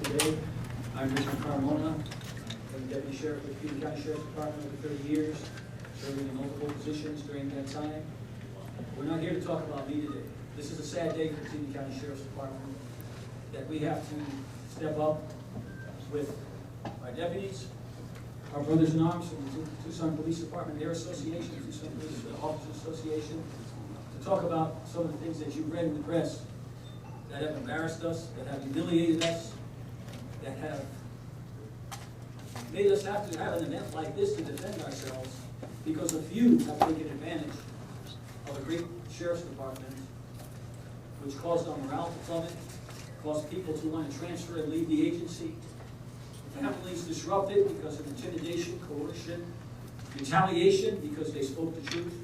today. I'm Richard Carmona. I'm the Deputy Sheriff with the Pima County Sheriff's Department over 30 years, serving in multiple positions during that time. We're not here to talk about me today. This is a sad day for the Pima County Sheriff's Department, that we have to step up with our deputies, our brothers in arms from the Tucson Police Department, their association, the Tucson Police Officers Association, to talk about some of the things that you've read in the press that have embarrassed us, that have humiliated us, that have made us have to have an event like this to defend ourselves because a few have taken advantage of a great sheriff's department, which caused our morale to plummet, caused people to want to transfer and leave the agency, families disrupted because of intimidation, coercion, retaliation because they spoke the truth.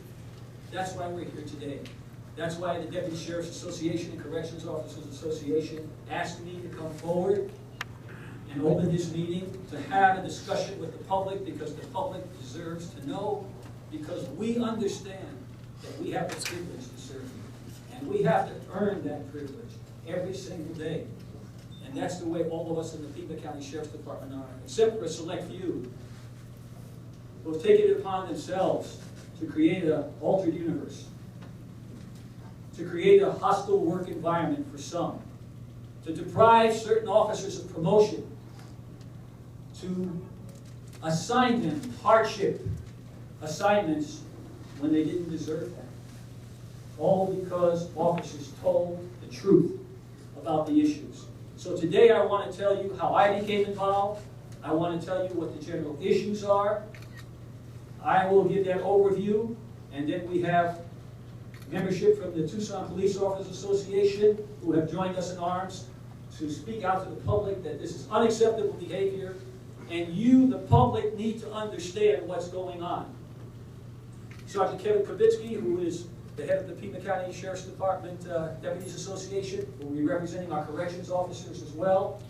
That's why we're here today. That's why the Deputy Sheriff's Association and Corrections Officers Association asked me to come forward and open this meeting to have a discussion with the public, because the public deserves to know, because we understand that we have the privilege to serve you. And we have to earn that privilege every single day. And that's the way all of us in the Pima County Sheriff's Department are, except for a select few who have taken it upon themselves to create an altered universe, to create a hostile work environment for some, to deprive certain officers of promotion, to assign them hardship assignments when they didn't deserve that. All because officers told the truth about the issues. So today I want to tell you how I became involved. I want to tell you what the general issues are. I will give that overview, and then we have membership from the Tucson Police Officers Association who have joined us in arms to speak out to the public that this is unacceptable behavior, and you, the public, need to understand what's going on. Sergeant Kevin Kavitsky, who is the head of the Pima County Sheriff's Department Deputies Association, will be representing our corrections officers as well.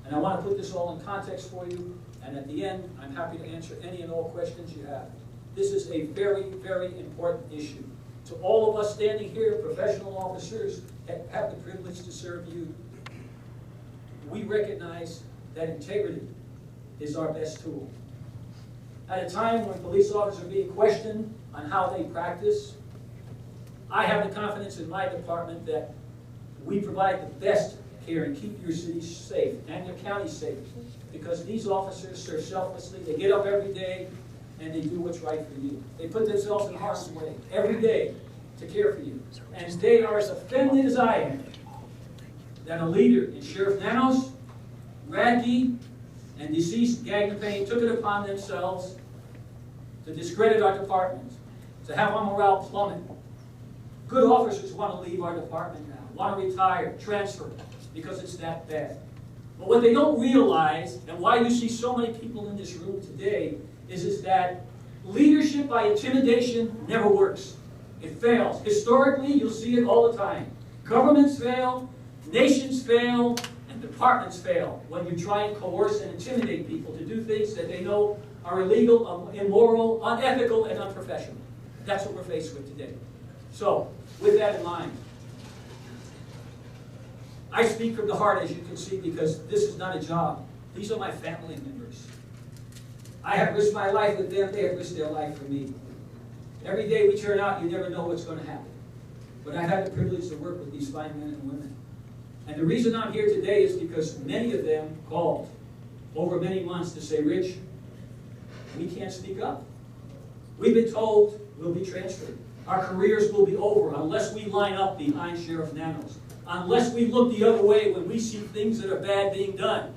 And I want to put this all in context for you, and at the end, I'm happy to answer any and all questions you have. This is a very, very important issue. To all of us standing here, professional officers that have the privilege to serve you, we recognize that integrity is our best tool. At a time when police officers are being questioned on how they practice, I have the confidence in my department that we provide the best care and keep your city safe and your county safe, because these officers serve selflessly. They get up every day and they do what's right for you. They put themselves in harm's way every day to care for you. And they are as offended as I am that a leader in Sheriff Nanos, Radke, and deceased Gagner Payne took it upon themselves to discredit our department, to have our morale plummet. Good officers want to leave our department now, want to retire, transfer, because it's that bad. But what they don't realize, and why you see so many people in this room today, is that leadership by intimidation never works. It fails. Historically, you'll see it all the time. Governments fail, nations fail, and departments fail when you try and coerce and intimidate people to do things that they know are illegal, immoral, unethical, and unprofessional. That's what we're faced with today. So, with that in mind, I speak from the heart, as you can see, because this is not a job. These are my family members. I have risked my life with them. They have risked their life for me. Every day we turn out, you never know what's going to happen. But I've had the privilege to work with these fine men and women. And the reason I'm here today is because many of them called over many months to say, Rich, we can't speak up. We've been told we'll be transferred. Our careers will be over unless we line up behind Sheriff Nanos, unless we look the other way when we see things that are bad being done.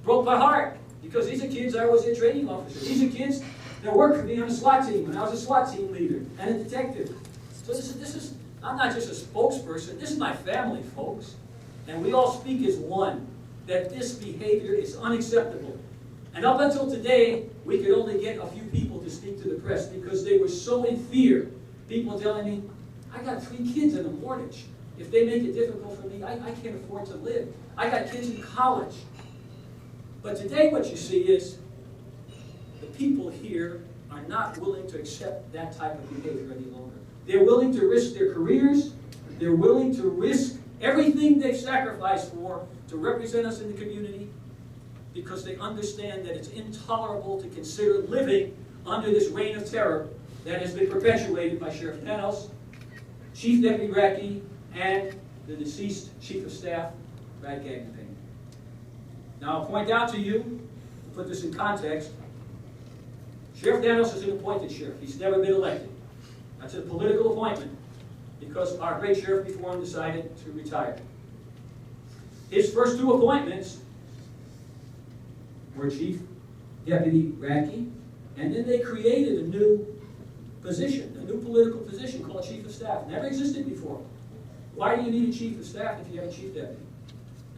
Broke my heart, because these are kids I was a training officer. These are kids that worked for me on a SWAT team when I was a SWAT team leader and a detective. So this is I'm not just a spokesperson. This is my family, folks. And we all speak as one, that this behavior is unacceptable. And up until today, we could only get a few people to speak to the press because they were so in fear. People telling me, I got 3 kids and a mortgage. If they make it difficult for me, I can't afford to live. I got kids in college. But today what you see is the people here are not willing to accept that type of behavior any longer. They're willing to risk their careers. They're willing to risk everything they've sacrificed for to represent us in the community, because they understand that it's intolerable to consider living under this reign of terror that has been perpetuated by Sheriff Nanos, Chief Deputy Radke, and the deceased Chief of Staff, Brad Gagnon. Now, I'll point out to you, to put this in context, Sheriff Nanos is an appointed sheriff. He's never been elected. That's a political appointment because our great sheriff before him decided to retire. His first two appointments were Chief Deputy Radke, and then they created a new position, a new political position called Chief of Staff. Never existed before. Why do you need a Chief of Staff if you have a Chief Deputy?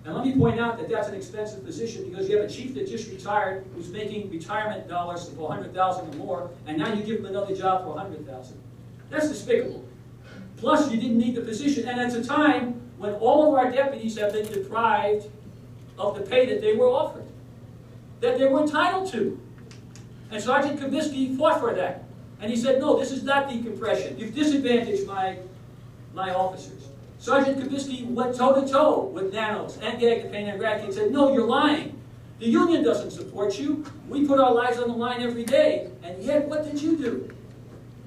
And let me point out that that's an expensive position because you have a chief that just retired who's making retirement dollars for $100,000 or more, and now you give him another job for $100,000. That's despicable. Plus, you didn't need the position, and at a time when all of our deputies have been deprived of the pay that they were offered, that they were entitled to. And Sergeant Kubisky fought for that. And he said, no, this is not decompression. You've disadvantaged my officers. Sergeant Kubisky went toe-to-toe with Nanos and Gagnon and Radke and said, no, you're lying. The union doesn't support you. We put our lives on the line every day. And yet, what did you do?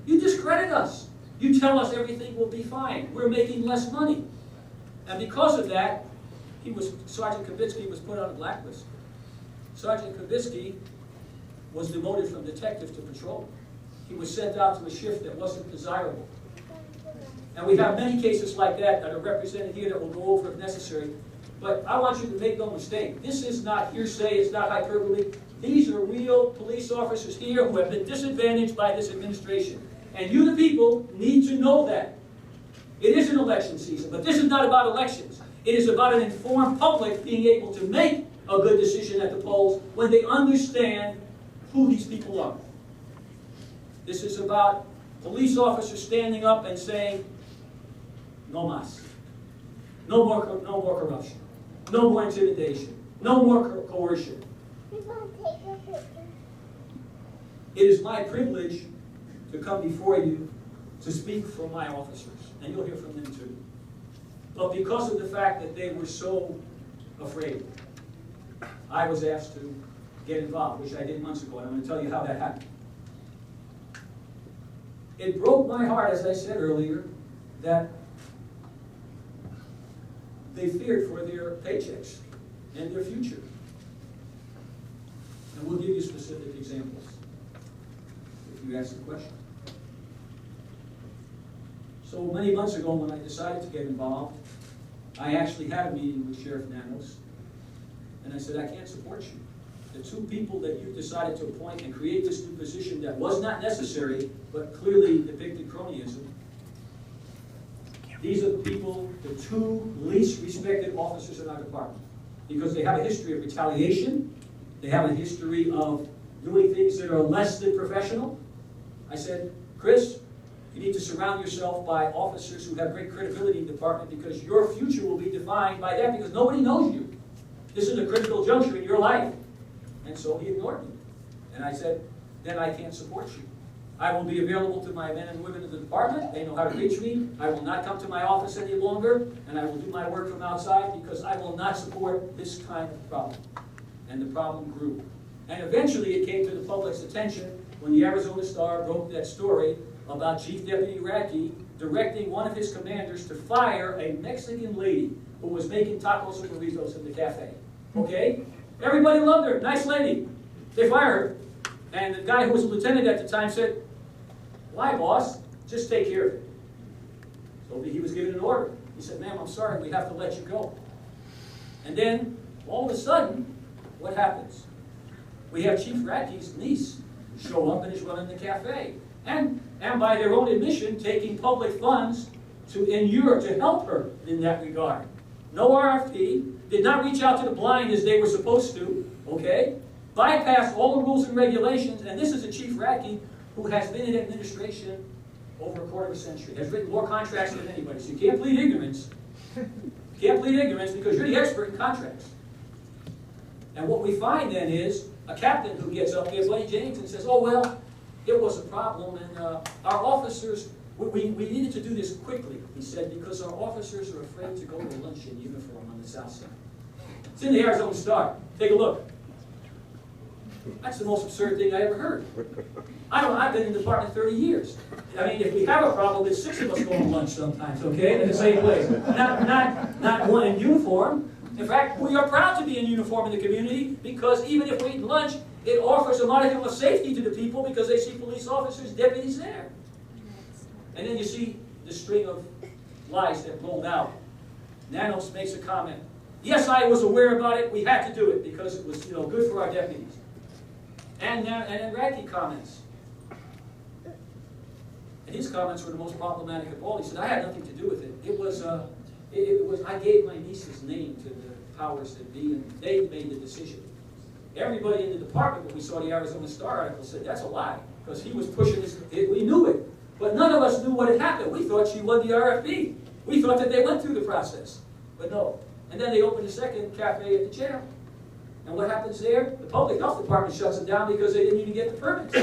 You discredit us. You tell us everything will be fine. We're making less money. And because of that, Sergeant Kubisky was put on a blacklist. Sergeant Kubisky was demoted from detective to patrol. He was sent out to a shift that wasn't desirable. And we have many cases like that are represented here that we'll go over if necessary. But I want you to make no mistake. This is not hearsay. It's not hyperbole. These are real police officers here who have been disadvantaged by this administration. And you, the people, need to know that. It is an election season, but this is not about elections. It is about an informed public being able to make a good decision at the polls when they understand who these people are. This is about police officers standing up and saying, no mas. No more corruption. No more intimidation. No more coercion. It is my privilege to come before you to speak for my officers, and you'll hear from them too. But because of the fact that they were so afraid, I was asked to get involved, which I did months ago, and I'm going to tell you how that happened. It broke my heart, as I said earlier, that they feared for their paychecks and their future. And we'll give you specific examples if you ask the question. So many months ago when I decided to get involved, I actually had a meeting with Sheriff Nanos, and I said, I can't support you. The two people that you decided to appoint and create this new position that was not necessary, but clearly depicted cronyism, these are the people, the two least respected officers in our department. Because they have a history of retaliation, they have a history of doing things that are less than professional. I said, Chris, you need to surround yourself by officers who have great credibility in the department because your future will be defined by that because nobody knows you. This is a critical juncture in your life. And so he ignored me. And I said, then I can't support you. I will be available to my men and women in the department. They know how to reach me. I will not come to my office any longer, and I will do my work from outside because I will not support this kind of problem. And the problem grew. And eventually it came to the public's attention when the Arizona Star broke that story about Chief Deputy Radke directing one of his commanders to fire a Mexican lady who was making tacos and burritos in the cafe. Okay? Everybody loved her. Nice lady. They fired her. And the guy who was a lieutenant at the time said, why, boss? Just take care of it. So he was given an order. He said, ma'am, I'm sorry, we have to let you go. And then, all of a sudden, what happens? We have Chief Radke's niece show up and is running the cafe. And by their own admission, taking public funds to help her in that regard. No RFP, did not reach out to the blind as they were supposed to, okay? Bypassed all the rules and regulations, and this is a Chief Radke who has been in administration over a quarter of a century, has written more contracts than anybody. So you can't plead ignorance. You can't plead ignorance because you're the expert in contracts. And what we find then is a captain who gets up there, Buddy James, and says, oh, well, it was a problem, and our officers We needed to do this quickly, he said, because our officers are afraid to go to lunch in uniform on the south side. It's in the Arizona Star. Take a look. That's the most absurd thing I ever heard. I've been in the department 30 years. I mean, if we have a problem, there's 6 of us going to lunch sometimes, okay, in the same place. Not one in uniform. In fact, we are proud to be in uniform in the community because even if we eat lunch, it offers a modicum of safety to the people because they see police officers, deputies there. And then you see the string of lies that rolled out. Nanos makes a comment. Yes, I was aware about it. We had to do it because it was, good for our deputies. And then Radke comments. And his comments were the most problematic of all. He said, I had nothing to do with it. It was I gave my niece's name to the powers that be, and they made the decision. Everybody in the department, when we saw the Arizona Star article, said, that's a lie, because he was pushing this. We knew it. But none of us knew what had happened. We thought she won the RFP. We thought that they went through the process. But no. And then they opened a second cafe at the jail. And what happens there? The public health department shuts it down because they didn't even get the permits.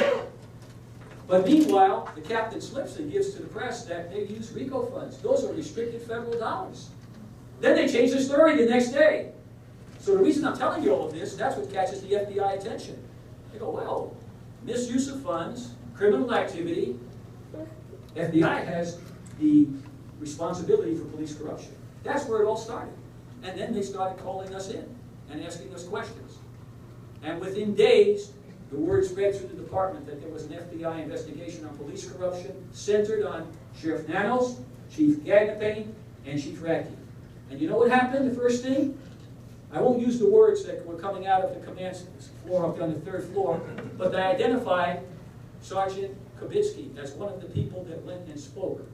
But meanwhile, the captain slips and gives to the press that they use RICO funds. Those are restricted federal dollars. Then they change the story the next day. So the reason I'm telling you all of this, that's what catches the FBI attention. They go, well, misuse of funds, criminal activity, FBI has the responsibility for police corruption. That's where it all started. And then they started calling us in and asking us questions. And within days, the word spread through the department that there was an FBI investigation on police corruption centered on Sheriff Nanos, Chief Gagnapane, and Chief Radke. And you know what happened, the first thing? I won't use the words that were coming out of the command floor up on the 3rd floor, but they identified Sergeant Kubitsky as one of the people that went and spoke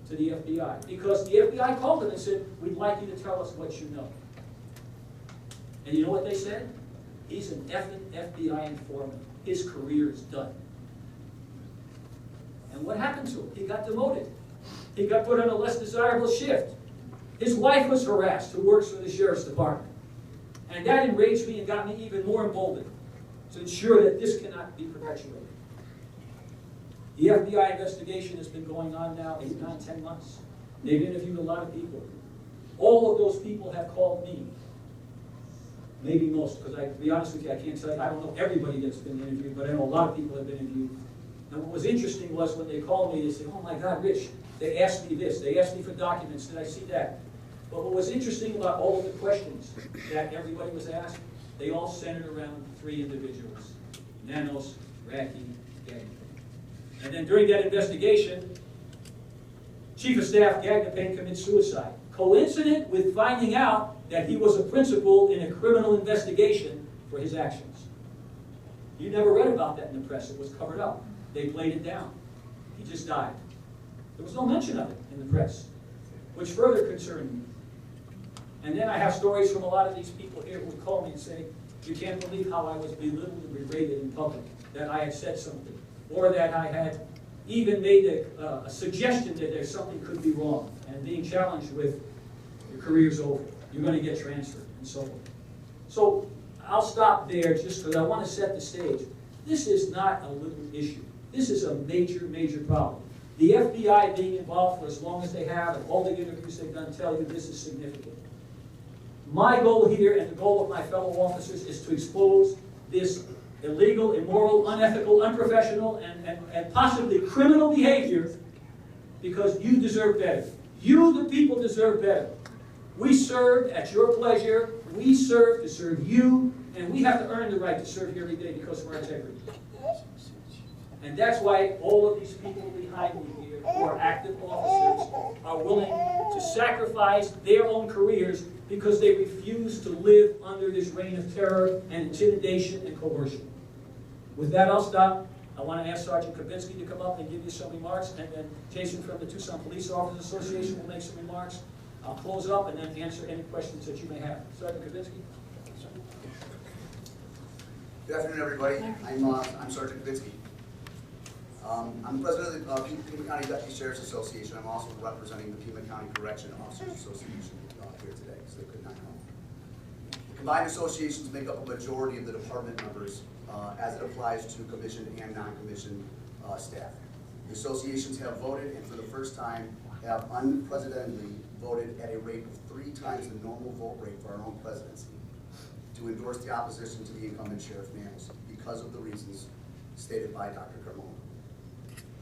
to the FBI. Because the FBI called them and said, we'd like you to tell us what you know. And you know what they said? He's an effing FBI informant. His career is done. And what happened to him? He got demoted. He got put on a less desirable shift. His wife was harassed, who works for the Sheriff's Department. And that enraged me and got me even more emboldened to ensure that this cannot be perpetuated. The FBI investigation has been going on now 8, 9, 10 months. They've interviewed a lot of people. All of those people have called me. Maybe most, because to be honest with you, I can't tell you, I don't know everybody that's been interviewed, but I know a lot of people have been interviewed. And what was interesting was when they called me, they said, oh my God, Rich, they asked me this, they asked me for documents, did I see that? But what was interesting about all of the questions that everybody was asked, they all centered around 3 individuals, Nanos, Radke, Gagnapane. And then during that investigation, Chief of Staff Gagnapane commits suicide, coincident with finding out that he was a principal in a criminal investigation for his actions. You never read about that in the press. It was covered up. They played it down. He just died. There was no mention of it in the press, which further concerned me. And then I have stories from a lot of these people here who would call me and say, you can't believe how I was belittled and berated in public, that I had said something, or that I had even made a suggestion that there's something could be wrong, and being challenged with, your career's over, you're going to get transferred, and so on. So I'll stop there just because I want to set the stage. This is not a little issue. This is a major, major problem. The FBI being involved for as long as they have, and all the interviews they've done tell you this is significant. My goal here, and the goal of my fellow officers, is to expose this illegal, immoral, unethical, unprofessional, and possibly criminal behavior, because you deserve better. You, the people, deserve better. We served at your pleasure. We serve to serve you, and we have to earn the right to serve you every day because of our integrity. And that's why all of these people behind me here, who are active officers, are willing to sacrifice their own careers because they refuse to live under this reign of terror and intimidation and coercion. With that, I'll stop. I want to ask Sergeant Kubitsky to come up and give you some remarks, and then Jason from the Tucson Police Officers Association will make some remarks. I'll close up and then answer any questions that you may have. Sergeant Kubitsky. Good afternoon, everybody. I'm Sergeant Kubitsky. I'm president of the Pima County Deputy Sheriff's Association. I'm also representing the Pima County Correction Officers Association here today, so they could not come. The combined associations make up a majority of the department members as it applies to commissioned and non-commissioned staff. The associations have voted, and for the first time, have unprecedentedly voted at a rate of 3 times the normal vote rate for our own presidency to endorse the opposition to the incumbent Sheriff Nanos because of the reasons stated by Dr. Carmona.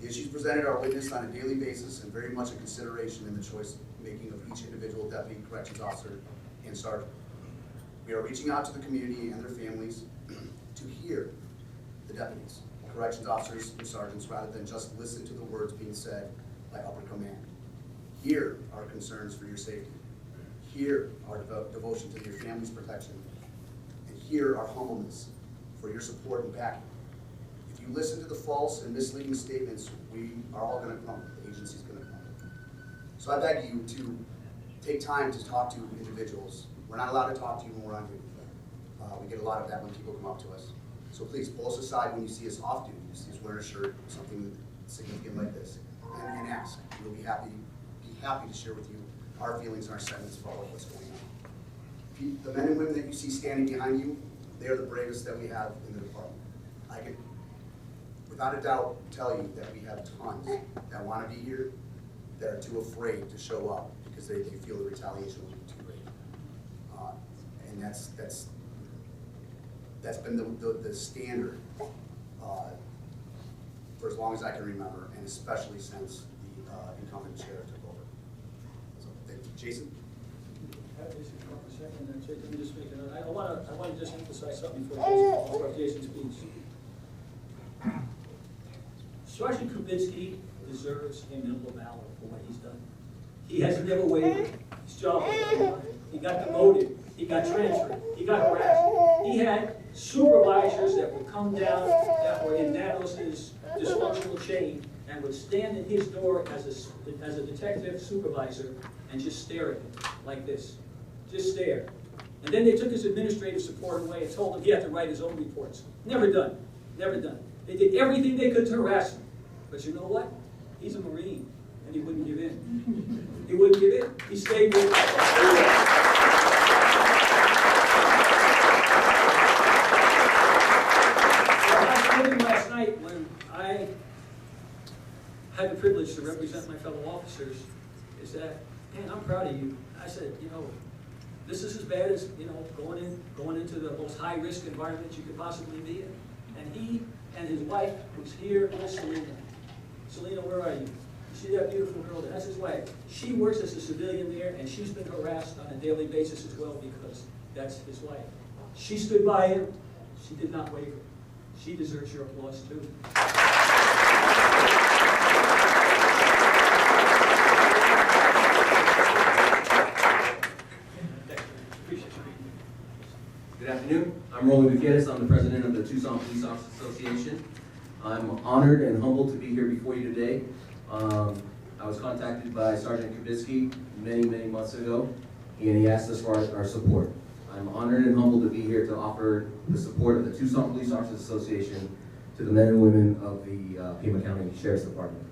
The issues presented are witnessed on a daily basis and very much a consideration in the choice making of each individual deputy corrections officer and sergeant. We are reaching out to the community and their families to hear the deputies, corrections officers, and sergeants rather than just listen to the words being said by upper command. Hear our concerns for your safety. Hear our devotion to your family's protection. And hear our humbleness for your support and backing. If you listen to the false and misleading statements, we are all going to crumble. The agency's going to crumble. So I beg you to take time to talk to individuals. We're not allowed to talk to you when we're on duty. We get a lot of that when people come up to us. So please pull us aside when you see us off duty. You see us wearing a shirt, something significant like this, and ask. We'll be happy to share with you our feelings and our sentiments about what's going on. The men and women that you see standing behind you, they are the bravest that we have in the department. I can, without a doubt, tell you that we have tons that want to be here, that are too afraid to show up because they feel the retaliation will be too great. And that's been the standard for as long as I can remember, and especially since the incumbent sheriff took over. So, thank you. Jason? Let me just make a note. I want to just emphasize something before Jason speaks. Sergeant Kubitsky deserves a medal of valor for what he's done. He has never wavered. His job was done. He got demoted. He got transferred. He got harassed. He had supervisors that would come down that were in Nanos' dysfunctional chain and would stand in his door as a detective supervisor and just stare at him like this. Just stare. And then they took his administrative support away and told him he had to write his own reports. Never done. Never done. They did everything they could to harass him. But you know what? He's a Marine, and he wouldn't give in. He wouldn't give in. He stayed with last night when I had the privilege to represent my fellow officers is that, man, I'm proud of you. I said, you know, this is as bad as, you know, going into the most high-risk environment you could possibly be in. And he and his wife was here with Selena. Selena, where are you? You see that beautiful girl there? That's his wife. She works as a civilian there, and she's been harassed on a daily basis as well because that's his wife. She stood by him. She did not waver. She deserves your applause, too. Good afternoon. I'm Roland Buchanan. I'm the president of the Tucson Police Officers Association. I'm honored and humbled to be here before you today. I was contacted by Sergeant Kubitsky many months ago, and he asked us for our support. I'm honored and humbled to be here to offer the support of the Tucson Police Officers Association to the men and women of the Pima County Sheriff's Department.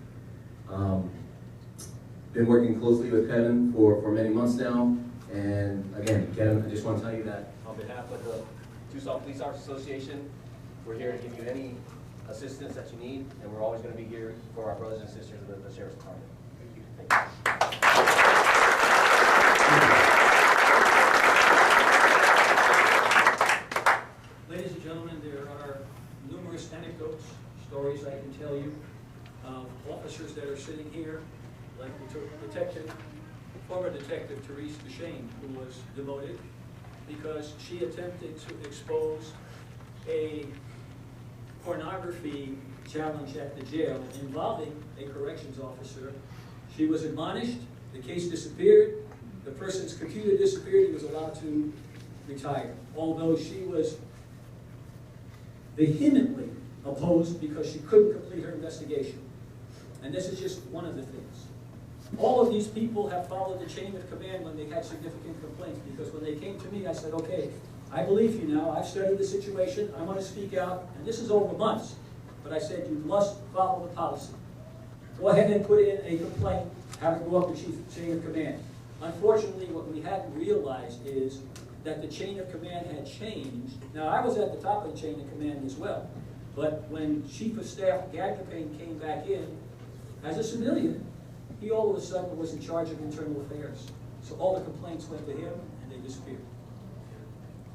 Been working closely with Kevin for many months now, and again, Kevin, I just want to tell you that on behalf of the Tucson Police Officers Association, we're here to give you any assistance that you need, and we're always going to be here for our brothers and sisters of the Sheriff's Department. Thank you. Ladies and gentlemen, there are numerous anecdotes, stories I can tell you of officers that are sitting here, like the former detective Therese Duchesne, who was demoted because she attempted to expose a pornography challenge at the jail involving a corrections officer. She was admonished, the case disappeared, the person's computer disappeared, he was allowed to retire. Although she was vehemently opposed because she couldn't complete her investigation. And this is just one of the things. All of these people have followed the chain of command when they had significant complaints, because when they came to me, I said, okay, I believe you now, I've studied the situation, I want to speak out, and this is over months, but I said you must follow the policy. Go ahead and put in a complaint, have it go up the chain of command. Unfortunately, what we hadn't realized is that the chain of command had changed. Now, I was at the top of the chain of command as well, but when Chief of Staff Gadkapane came back in, as a civilian, he all of a sudden was in charge of internal affairs. So all the complaints went to him and they disappeared.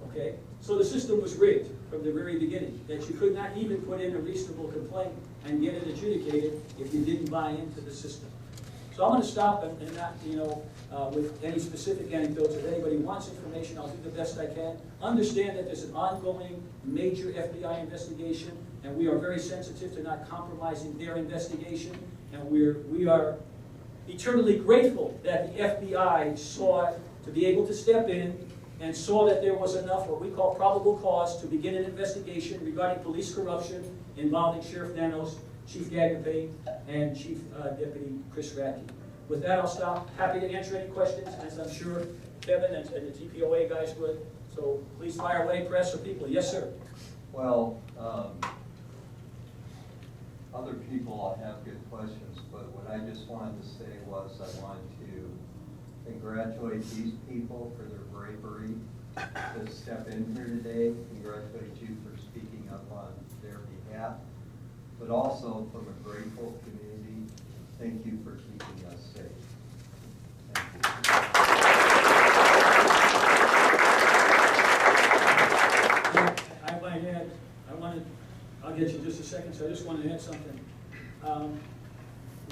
Okay? So the system was rigged from the very beginning, that you could not even put in a reasonable complaint and get it adjudicated if you didn't buy into the system. So I'm going to stop and not, with any specific anecdotes. If anybody wants information, I'll do the best I can. Understand that there's an ongoing major FBI investigation, and we are very sensitive to not compromising their investigation. And we are eternally grateful that the FBI saw to be able to step in and saw that there was enough, what we call probable cause, to begin an investigation regarding police corruption involving Sheriff Nanos, Chief Gagapay, and Chief Deputy Chris Ratke. With that, I'll stop. Happy to answer any questions, as I'm sure Kevin and the TPOA guys would. So please fire away, press or people. Yes, sir. Well, other people will have good questions, but what I just wanted to say was I wanted to congratulate these people for their bravery to step in here today. Congratulate you for speaking up on their behalf, but also from a grateful community, thank you for keeping us safe. Thank you. I might add, I'll get you in just a second, so I just wanted to add something.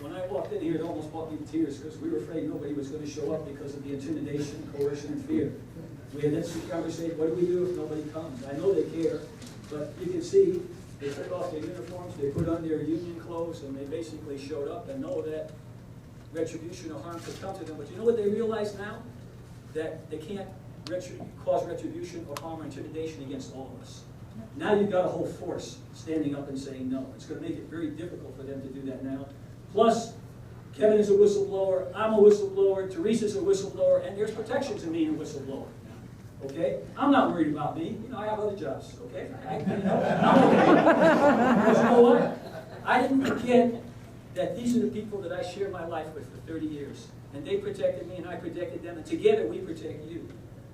When I walked in here, it almost brought me to tears because we were afraid nobody was going to show up because of the intimidation, coercion, and fear. We had this conversation, what do we do if nobody comes? I know they care, but you can see they took off their uniforms, they put on their union clothes, and they basically showed up and know that retribution or harm could come to them. But you know what they realize now? That they can't cause retribution or harm or intimidation against all of us. Now you've got a whole force standing up and saying no. It's going to make it very difficult for them to do that now. Plus, Kevin is a whistleblower, I'm a whistleblower, Teresa's a whistleblower, and there's protections in being a whistleblower. Okay? I'm not worried about me. I have other jobs. Okay? I'm okay. Because you know what? I didn't forget that these are the people that I share my life with for 30 years. And they protected me and I protected them, and together we protect you.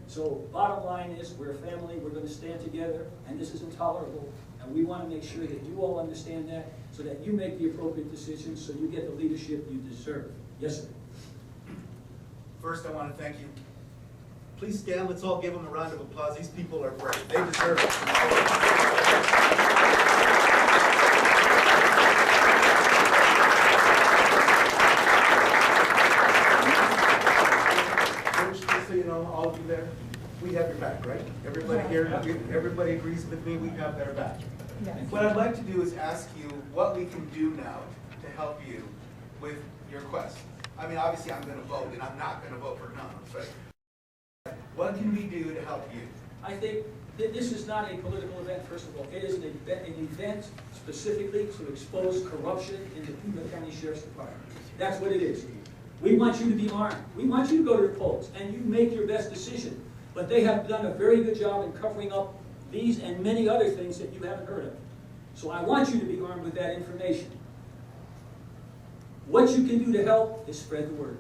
So bottom line is, we're a family, we're going to stand together, and this is intolerable. And we want to make sure that you all understand that, so that you make the appropriate decisions, so you get the leadership you deserve. Yes, sir. First, I want to thank you. Please stand. Let's all give them a round of applause. These people are brave. They deserve it. Just so you know, all of you there, we have your back, right? Everybody here, everybody agrees with me, we have their back. Yes. What I'd like to do is ask you what we can do now to help you with your quest. I mean, obviously I'm going to vote, and I'm not going to vote for Nanos, right? What can we do to help you? I think that this is not a political event, first of all. It is an event specifically to expose corruption in the Pima County Sheriff's Department. That's what it is. We want you to be armed. We want you to go to the polls, and you make your best decision. But they have done a very good job in covering up these and many other things that you haven't heard of. So I want you to be armed with that information. What you can do to help is spread the word.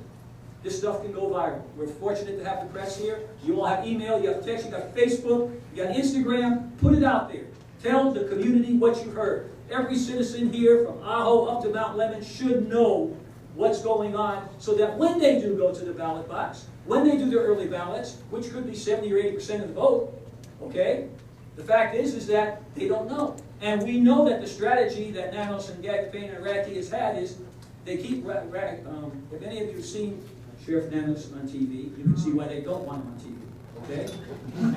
This stuff can go viral. We're fortunate to have the press here. You all have email, you have text, you got Facebook, you got Instagram. Put it out there. Tell the community what you heard. Every citizen here from Ajo up to Mount Lemon should know what's going on, so that when they do go to the ballot box, when they do their early ballots, which could be 70 or 80% of the vote, okay? The fact is that they don't know. And we know that the strategy that Nanos and Gagapay and Ratke has had is they keep, if any of you have seen Sheriff Nanos on TV, you can see why they don't want him on TV, okay?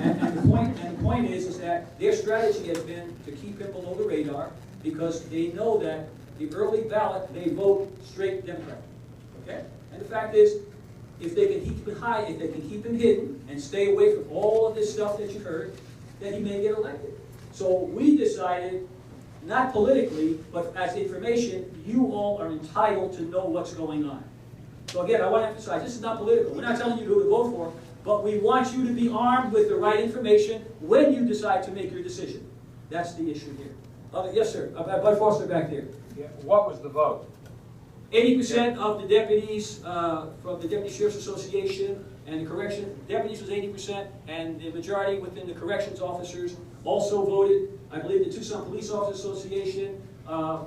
And the point is that their strategy has been to keep him below the radar, because they know that the early ballot, they vote straight Democrat, okay? And the fact is, if they can keep him high, if they can keep him hidden and stay away from all of this stuff that you heard, then he may get elected. So we decided, not politically, but as information, you all are entitled to know what's going on. So again, I want to emphasize, this is not political. We're not telling you who to vote for, but we want you to be armed with the right information when you decide to make your decision. That's the issue here. Yes, sir. Bud Foster back there. Yeah, what was the vote? 80% of the deputies from the Deputy Sheriff's Association and the correction, deputies was 80%, and the majority within the corrections officers also voted. I believe the Tucson Police Officers Association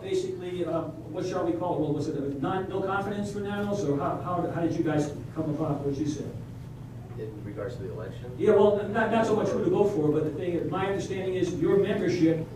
basically, what shall we call it? Well, was it no confidence for Nanos, or how did you guys come about what you said? In regards to the election? Yeah, well, not so much who to vote for, but the thing, my understanding is your membership.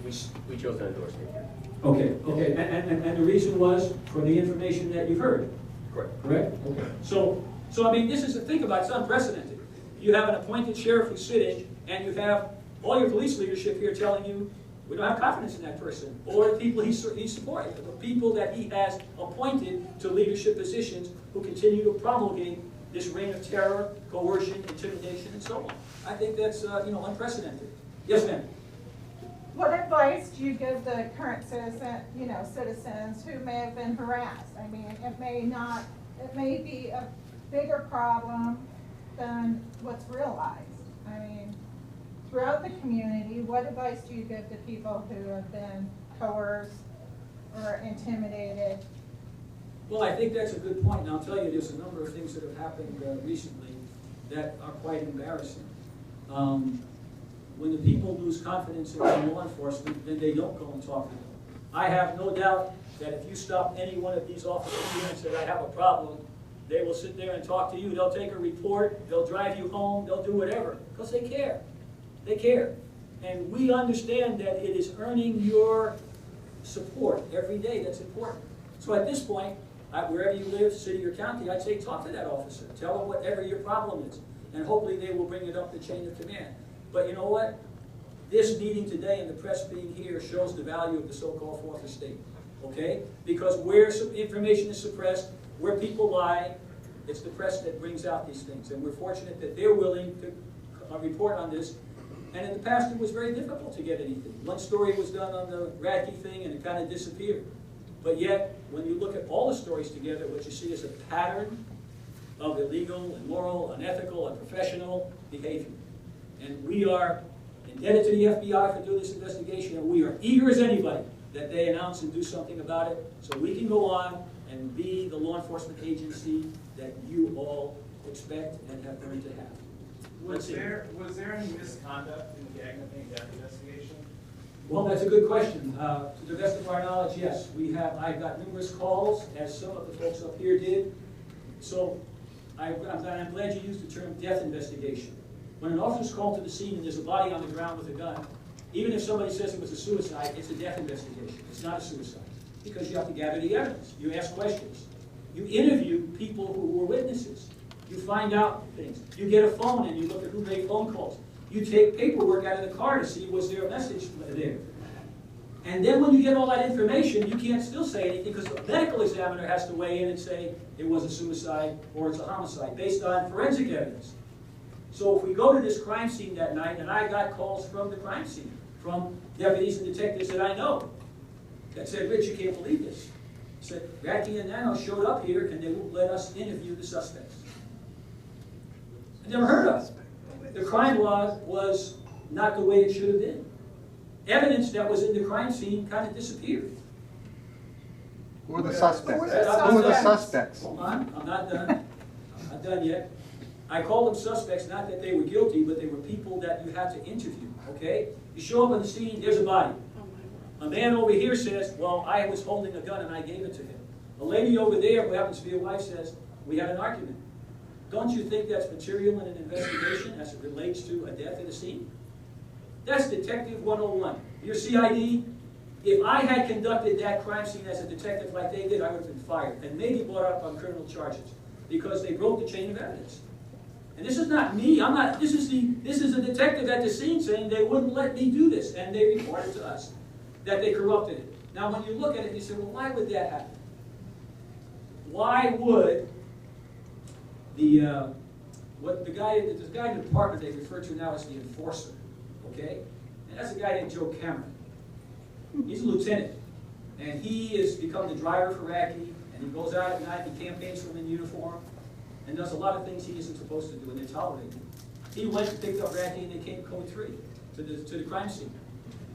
We chose to endorse it here. Okay, and the reason was for the information that you've heard, Correct. correct? Okay. So I mean, this is the thing about it, it's unprecedented. You have an appointed sheriff who's sitting, and you have all your police leadership here telling you, we don't have confidence in that person, or the people he's supporting, the people that he has appointed to leadership positions who continue to promulgate this reign of terror, coercion, intimidation, and so on. I think that's unprecedented. Yes, ma'am. What advice do you give the current citizens who may have been harassed? I mean, it may be a bigger problem than what's realized. I mean, throughout the community, what advice do you give to people who have been coerced or intimidated? Well, I think that's a good point, and I'll tell you, there's a number of things that have happened recently that are quite embarrassing. When the people lose confidence in law enforcement, then they don't go and talk to them. I have no doubt that if you stop any one of these officers here and said, I have a problem, they will sit there and talk to you. They'll take a report, they'll drive you home, they'll do whatever, because they care. They care. And we understand that it is earning your support every day that's important. So at this point, wherever you live, city or county, I'd say talk to that officer. Tell them whatever your problem is. And hopefully they will bring it up the chain of command. But you know what? This meeting today and the press being here shows the value of the so-called fourth estate. Okay? Because where information is suppressed, where people lie, it's the press that brings out these things. And we're fortunate that they're willing to report on this. And in the past, it was very difficult to get anything. One story was done on the Radke thing, and it kind of disappeared. But yet, when you look at all the stories together, what you see is a pattern of illegal, immoral, unethical, unprofessional behavior. And we are indebted to the F.B.I. for doing this investigation, and we are eager as anybody that they announce and do something about it so we can go on and be the law enforcement agency that you all expect and have learned to have. Was there any misconduct in the Gagnon death investigation? Well, that's a good question. To the best of our knowledge, yes. I've got numerous calls, as some of the folks up here did. So I'm glad you used the term death investigation. When an officer is called to the scene and there's a body on the ground with a gun, even if somebody says it was a suicide, it's a death investigation. It's not a suicide. Because you have to gather the evidence. You ask questions. You interview people who were witnesses. You find out things. You get a phone and you look at who made phone calls. You take paperwork out of the car to see was there a message there. And then when you get all that information, you can't still say anything because the medical examiner has to weigh in and say it was a suicide or it's a homicide based on forensic evidence. So if we go to this crime scene that night, and I got calls from the crime scene, from deputies and detectives that I know, that said, Rich, you can't believe this. Said, Radke and Nanos showed up here and they won't let us interview the suspects. I never heard of it. The crime log was not the way it should have been. Evidence that was in the crime scene kind of disappeared. Who are the suspects? Who are the Who are the suspects? suspects? Hold on, I'm not done. I'm not done yet. I call them suspects, not that they were guilty, but they were people that you had to interview, okay? You show up on the scene, there's a body. A man over here says, well, I was holding a gun and I gave it to him. A lady over there, who happens to be a wife, says, we had an argument. Don't you think that's material in an investigation as it relates to a death at a scene? That's Detective 101. Your CID, if I had conducted that crime scene as a detective like they did, I would have been fired and maybe brought up on criminal charges because they broke the chain of evidence. And this is not me. This is a detective at the scene saying they wouldn't let me do this, and they reported to us that they corrupted it. Now, when you look at it, you say, well, why would that happen? Why would this guy in the department they refer to now as the enforcer, okay? And that's a guy named Joe Cameron. He's a lieutenant, and he has become the driver for Radke, and he goes out at night, he campaigns for him in uniform, and does a lot of things he isn't supposed to do, and they tolerate him. He went and picked up Radke, and they came code 3 to the crime scene.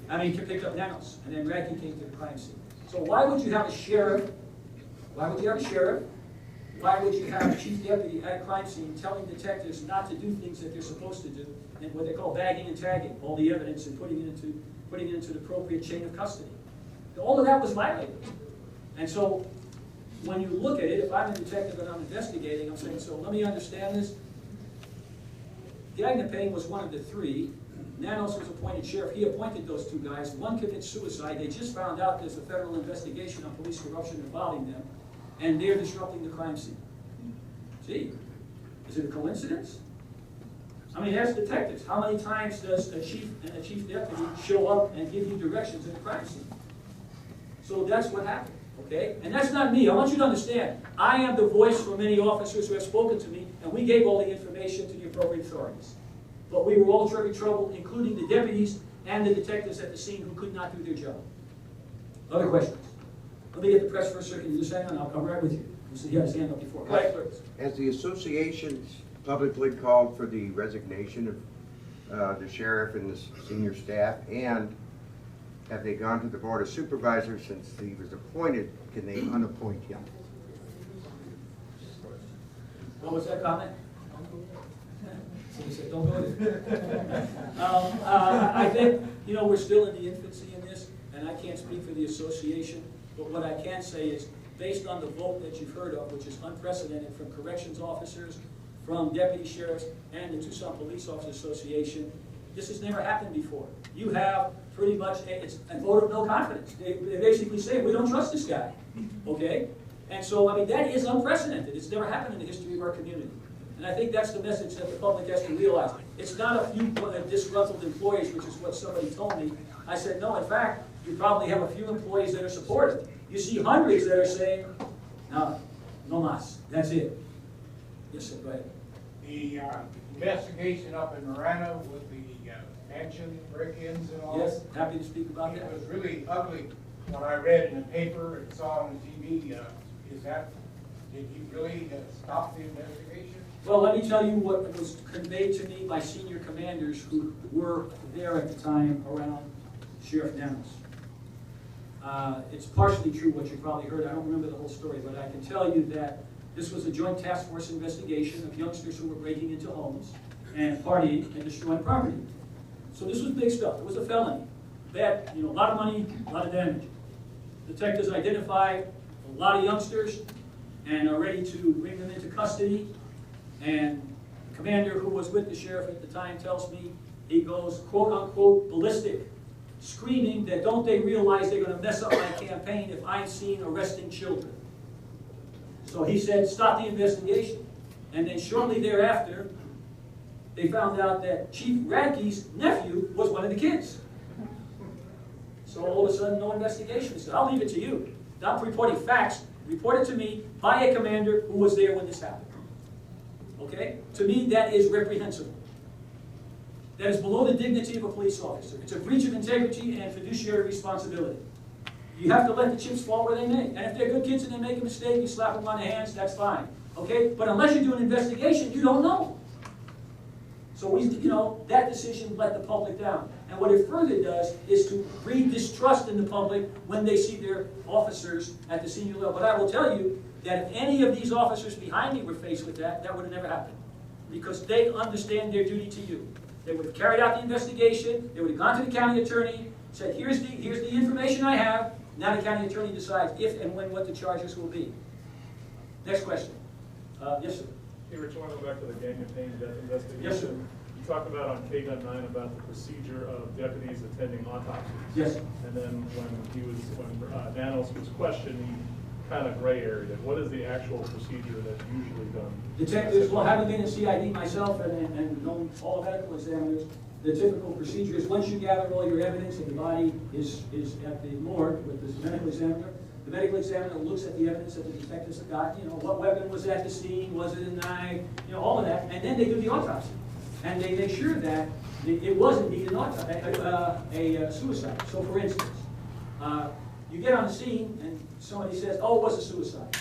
He picked up Nanos, and then Radke came to the crime scene. So why would you have a sheriff? Why would you have a sheriff? Why would you have a chief deputy at a crime scene telling detectives not to do things that they're supposed to do, and what they call bagging and tagging all the evidence and putting it into the appropriate chain of custody? All of that was violated. And so, when you look at it, if I'm a detective and I'm investigating, I'm saying, so let me understand this. Gagnapane was one of the three. Nanos was appointed sheriff. He appointed those two guys. One committed suicide. They just found out there's a federal investigation on police corruption involving them, and they're disrupting the crime scene. Gee, is it a coincidence? I mean, ask detectives. How many times does a chief and a chief deputy show up and give you directions in a crime scene? So that's what happened, okay? And that's not me. I want you to understand. I am the voice for many officers who have spoken to me, and we gave all the information to the appropriate authorities. But we were all in trouble, including the deputies and the detectives at the scene who could not do their job. Other questions? Let me get the press for a second. You just hang on. I'll come right with you. You see, he had his hand up before. Go ahead, please. Has the association publicly called for the resignation of the sheriff and the senior staff? And have they gone to the Board of Supervisors since he was appointed? Can they unappoint him? What was that comment? Somebody said, don't go there. I think, you know, we're still in the infancy in this, and I can't speak for the association, but what I can say is, based on the vote that you've heard of, which is unprecedented from corrections officers, from deputy sheriffs, and the Tucson Police Officers Association, this has never happened before. You have pretty much, it's a vote of no confidence. They basically say, we don't trust this guy, okay? And so, I mean, that is unprecedented. It's never happened in the history of our community. And I think that's the message that the public has to realize. It's not a few disgruntled employees, which is what somebody told me. I said, no, in fact, you probably have a few employees that are supportive. You see hundreds that are saying, no, no mas, that's it. Yes, sir, go ahead. The investigation up in Marana with the mansion break-ins and all. Yes, happy to speak about that. It was really ugly what I read in the paper and saw on TV. Did he really stop the investigation? Well, let me tell you what was conveyed to me by senior commanders who were there at the time around Sheriff Nanos. It's partially true what you probably heard. I don't remember the whole story, but I can tell you that this was a joint task force investigation of youngsters who were breaking into homes and partying and destroying property. So this was big stuff. It was a felony. Bad, you know, a lot of money, a lot of damage. Detectives identified a lot of youngsters and are ready to bring them into custody. And the commander who was with the sheriff at the time tells me he goes, quote unquote, ballistic, screaming that don't they realize they're going to mess up my campaign if I'm seen arresting children. So he said, stop the investigation. And then shortly thereafter, they found out that Chief Radke's nephew was one of the kids. So all of a sudden, no investigation. He said, I'll leave it to you. Not reporting facts, report it to me by a commander who was there when this happened. Okay? To me, that is reprehensible. That is below the dignity of a police officer. It's a breach of integrity and fiduciary responsibility. You have to let the chips fall where they may. And if they're good kids and they make a mistake, you slap them on the hands, that's fine. Okay? But unless you do an investigation, you don't know. So that decision let the public down. And what it further does is to breed distrust in the public when they see their officers at the senior level. But I will tell you that if any of these officers behind me were faced with that, that would have never happened. Because they understand their duty to you. They would have carried out the investigation, they would have gone to the county attorney, said, here's the information I have. Now the county attorney decides if and when what the charges will be. Next question. Yes, sir. Hey, Rich, I want to go back to the Gagnapane death investigation. Yes, sir. You talked about on KGUN 9 about the procedure of deputies attending autopsies. Yes. And then when Nanos was questioned, he kind of gray area. What is the actual procedure that's usually done? Detectives, well, having been in CID myself and known all medical examiners, the typical procedure is once you gather all your evidence and the body is at the morgue with this medical examiner, the medical examiner looks at the evidence that the detectives have got, what weapon was at the scene, was it a knife, all of that, and then they do the autopsy. And they make sure that it was indeed a suicide. So for instance, you get on the scene and somebody says, oh, it was a suicide.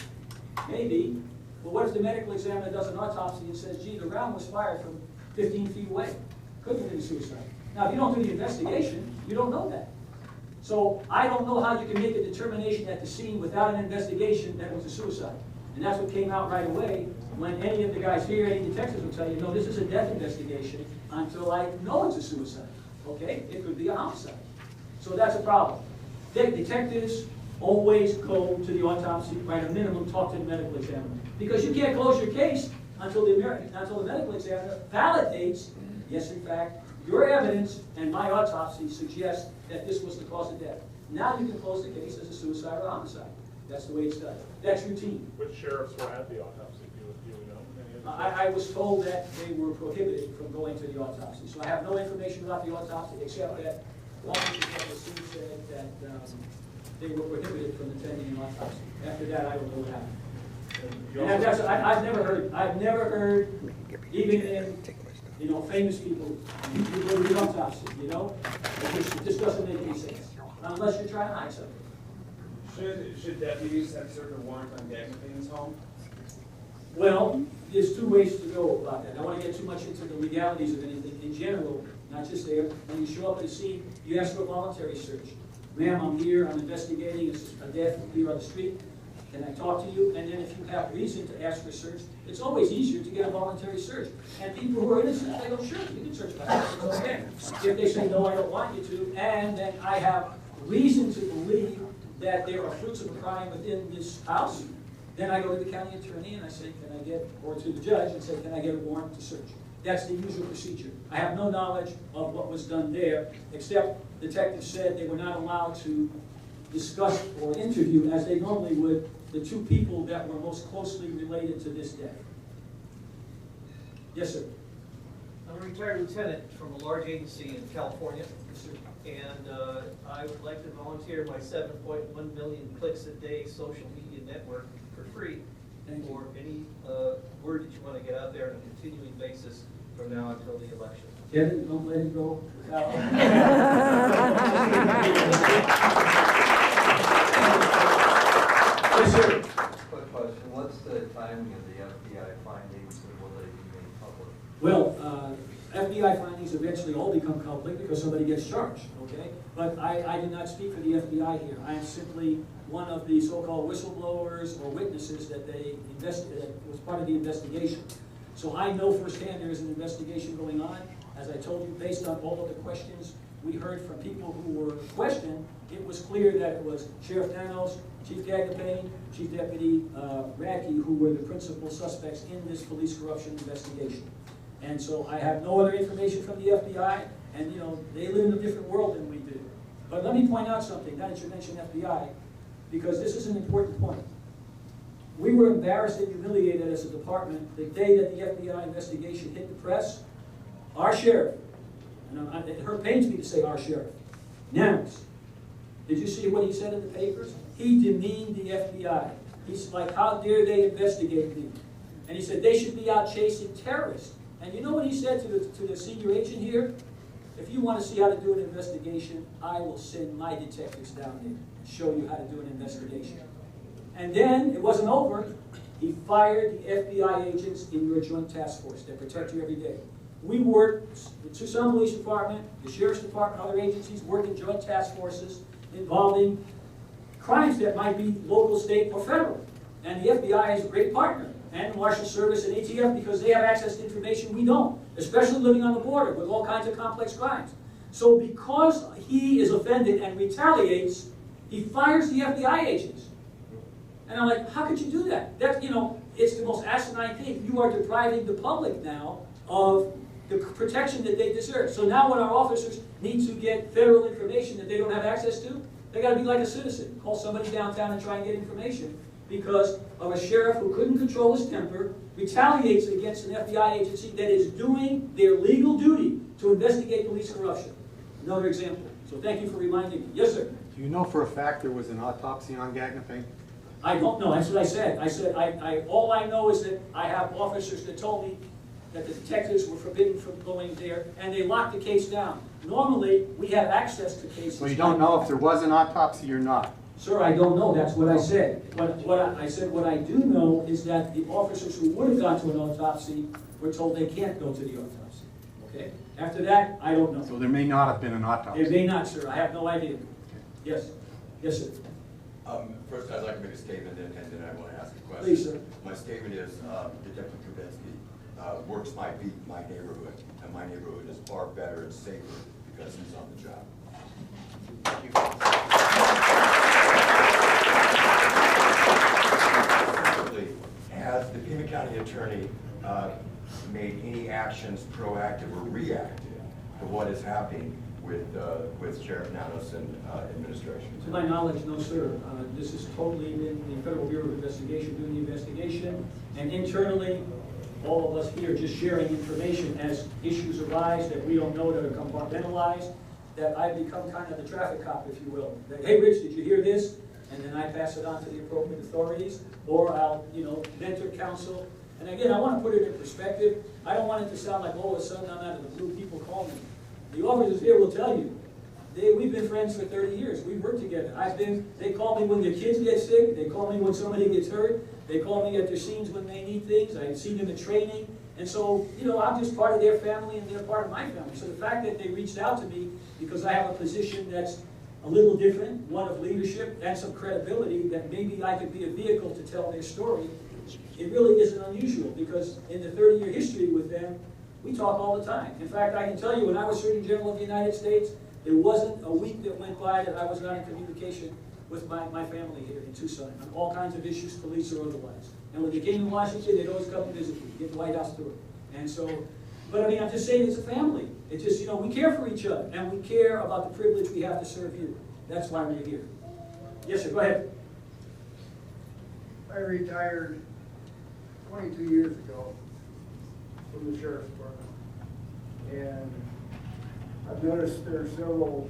Maybe, but what if the medical examiner does an autopsy and says, gee, the round was fired from 15 feet away? Could have been a suicide. Now, if you don't do the investigation, you don't know that. So I don't know how you can make a determination at the scene without an investigation that it was a suicide. And that's what came out right away when any of the guys here, any detectives will tell you, no, this is a death investigation until I know it's a suicide. Okay? It could be a homicide. So that's a problem. Detectives always go to the autopsy, or at a minimum, talk to the medical examiner. Because you can't close your case until the medical examiner validates, yes, in fact, your evidence and my autopsy suggests that this was the cause of death. Now you can close the case as a suicide or homicide. That's the way it's done. That's routine. Which sheriffs were at the autopsy, do you know? Any of the I was told that they were prohibited from going to the autopsy. So I have no information about the autopsy except that one of the scene said that they were prohibited from attending an autopsy. After that, I don't know what happened. And that's, I've never heard, even in, famous people, you go to the autopsy, This doesn't make any sense, unless you're trying to hide something. Should deputies have served a warrant on Gagnafin's home? Well, there's two ways to go about that. I don't want to get too much into the legalities of anything. In general, not just there, when you show up at a scene, you ask for a voluntary search. Ma'am, I'm here, I'm investigating a death here on the street. Can I talk to you? And then if you have reason to ask for a search, it's always easier to get a voluntary search. And people who are innocent, they go, sure, you can search my house, it's okay. If they say, no, I don't want you to, and then I have reason to believe that there are fruits of a crime within this house, then I go to the county attorney and I say, can I get, or to the judge and say, can I get a warrant to search? That's the usual procedure. I have no knowledge of what was done there, except detectives said they were not allowed to discuss or interview, as they normally would, the two people that were most closely related to this death. Yes, sir. I'm a retired lieutenant from a large agency in California. Yes, sir. And I would like to volunteer my 7.1 million clicks a day social media network for free. Thank you. For any word that you want to get out there on a continuing basis from now until the election. Kevin, don't let it go without. Yes, sir. Quick question, what's the timing of the FBI findings and will they be made public? Well, FBI findings eventually all become public because somebody gets charged, okay? But I did not speak for the FBI here. I am simply one of the so-called whistleblowers or witnesses that they investigated, was part of the investigation. So I know firsthand there is an investigation going on. As I told you, based on all of the questions we heard from people who were questioned, it was clear that it was Sheriff Nanos, Chief Gagnapane, Chief Deputy Radke, who were the principal suspects in this police corruption investigation. And so I have no other information from the FBI, and they live in a different world than we do. But let me point out something, now that you mentioned FBI, because this is an important point. We were embarrassed and humiliated as a department the day that the FBI investigation hit the press. Our sheriff, and it pains me to say our sheriff, Nanos, did you see what he said in the papers? He demeaned the FBI. He's like, how dare they investigate me? And he said they should be out chasing terrorists. And you know what he said to the senior agent here? If you want to see how to do an investigation, I will send my detectives down there and show you how to do an investigation. And then, it wasn't over, he fired the FBI agents in your joint task force that protect you every day. We work, the Tucson Police Department, the Sheriff's Department, other agencies work in joint task forces involving crimes that might be local, state, or federal. And the FBI is a great partner, and the Marshal Service and ATF, because they have access to information we don't, especially living on the border with all kinds of complex crimes. So because he is offended and retaliates, he fires the FBI agents. And I'm like, how could you do that? That's, it's the most asinine thing. You are depriving the public now of the protection that they deserve. So now when our officers need to get federal information that they don't have access to, they got to be like a citizen. Call somebody downtown and try and get information because of a sheriff who couldn't control his temper, retaliates against an FBI agency that is doing their legal duty to investigate police corruption. Another example. So thank you for reminding me. Yes, sir. Do you know for a fact there was an autopsy on Gagnapane? I don't know. That's what I said. I said, all I know is that I have officers that told me that the detectives were forbidden from going there, and they locked the case down. Normally, we have access to cases. So you don't know if there was an autopsy or not? Sir, I don't know. That's what I said. What I do know is that the officers who would have gone to an autopsy were told they can't go to the autopsy. Okay? After that, I don't know. So there may not have been an autopsy? There may not, sir. I have no idea. Yes. Yes, sir. First, I'd like to make a statement, and then I want to ask a question. Please, sir. My statement is, Detective Kubetsky works my beat, my neighborhood, and my neighborhood is far better and safer because he's on the job. Thank you. County Attorney made any actions proactive or reactive to what is happening with Sheriff Nanos and administration? To my knowledge, no, sir. This is totally in the Federal Bureau of Investigation doing the investigation, and internally, all of us here just sharing information as issues arise that we don't know that are compartmentalized, that I become kind of the traffic cop, if you will. That, hey, Rich, did you hear this? And then I pass it on to the appropriate authorities, or I'll, mentor counsel. And again, I want to put it in perspective. I don't want it to sound like all of a sudden I'm out of the blue, people call me. The officers here will tell you, we've been friends for 30 years. We've worked together. They call me when their kids get sick. They call me when somebody gets hurt. They call me at their scenes when they need things. I've seen them in training. And so, I'm just part of their family and they're part of my family. So the fact that they reached out to me because I have a position that's a little different, one of leadership and some credibility, that maybe I could be a vehicle to tell their story, it really isn't unusual, because in the 30-year history with them, we talk all the time. In fact, I can tell you, when I was Surgeon General of the United States, there wasn't a week that went by that I was not in communication with my family here in Tucson on all kinds of issues, police or otherwise. And when they came to Washington, they'd always come to visit me, get the White House tour. And so, but I mean, I'm just saying it's a family. It's just, we care for each other, and we care about the privilege we have to serve you. That's why we're here. Yes, sir, go ahead. I retired 22 years ago from the Sheriff's Department. And I've noticed there are several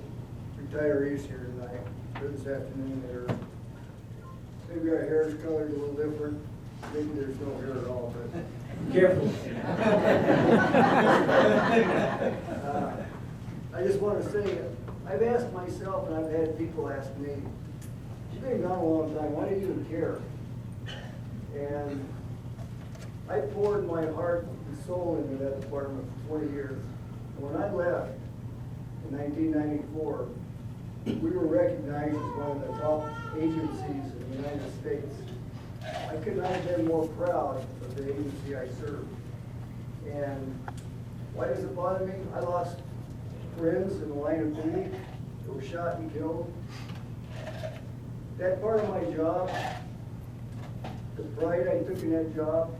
retirees here tonight, or this afternoon, that are, maybe our hair is colored a little different, maybe there's no hair at all, but. Careful. I just want to say, I've asked myself, and I've had people ask me, you've been gone a long time, why do you even care? And I poured my heart and soul into that department for 20 years. And when I left in 1994, we were recognized as one of the top agencies in the United States. I could not have been more proud of the agency I served. And why does it bother me? I lost friends in the line of duty that were shot and killed. That part of my job, the pride I took in that job,